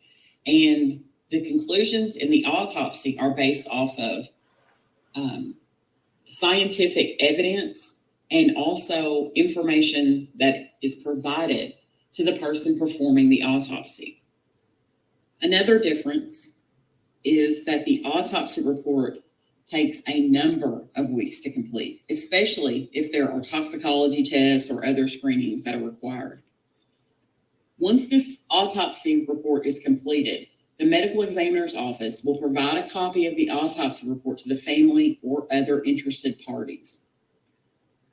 Speaker 7: and the conclusions in the autopsy are based off of scientific evidence and also information that is provided to the person performing the autopsy. Another difference is that the autopsy report takes a number of weeks to complete, especially if there are toxicology tests or other screenings that are required. Once this autopsy report is completed, the medical examiner's office will provide a copy of the autopsy report to the family or other interested parties.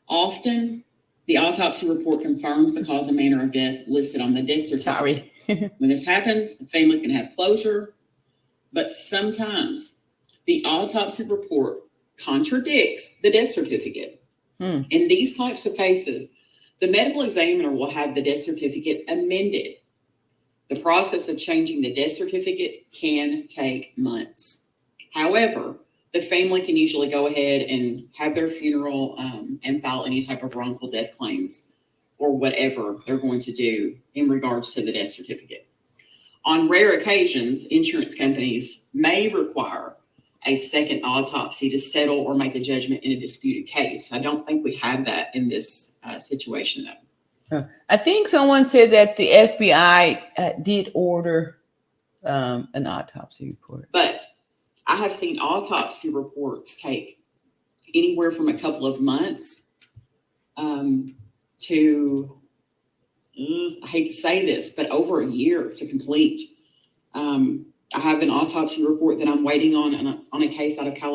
Speaker 7: Often, the autopsy report confirms the cause and manner of death listed on the death certificate. When this happens, the family can have closure, but sometimes the autopsy report contradicts the death certificate. In these types of cases, the medical examiner will have the death certificate amended. The process of changing the death certificate can take months. However, the family can usually go ahead and have their funeral and file any type of wrongful death claims or whatever they're going to do in regards to the death certificate. On rare occasions, insurance companies may require a second autopsy to settle or make a judgment in a disputed case. I don't think we have that in this situation, though.
Speaker 1: I think someone said that the FBI did order an autopsy report.
Speaker 7: But I have seen autopsy reports take anywhere from a couple of months to, I hate to say this, but over a year to complete. I have an autopsy report that I'm waiting on a case out of California.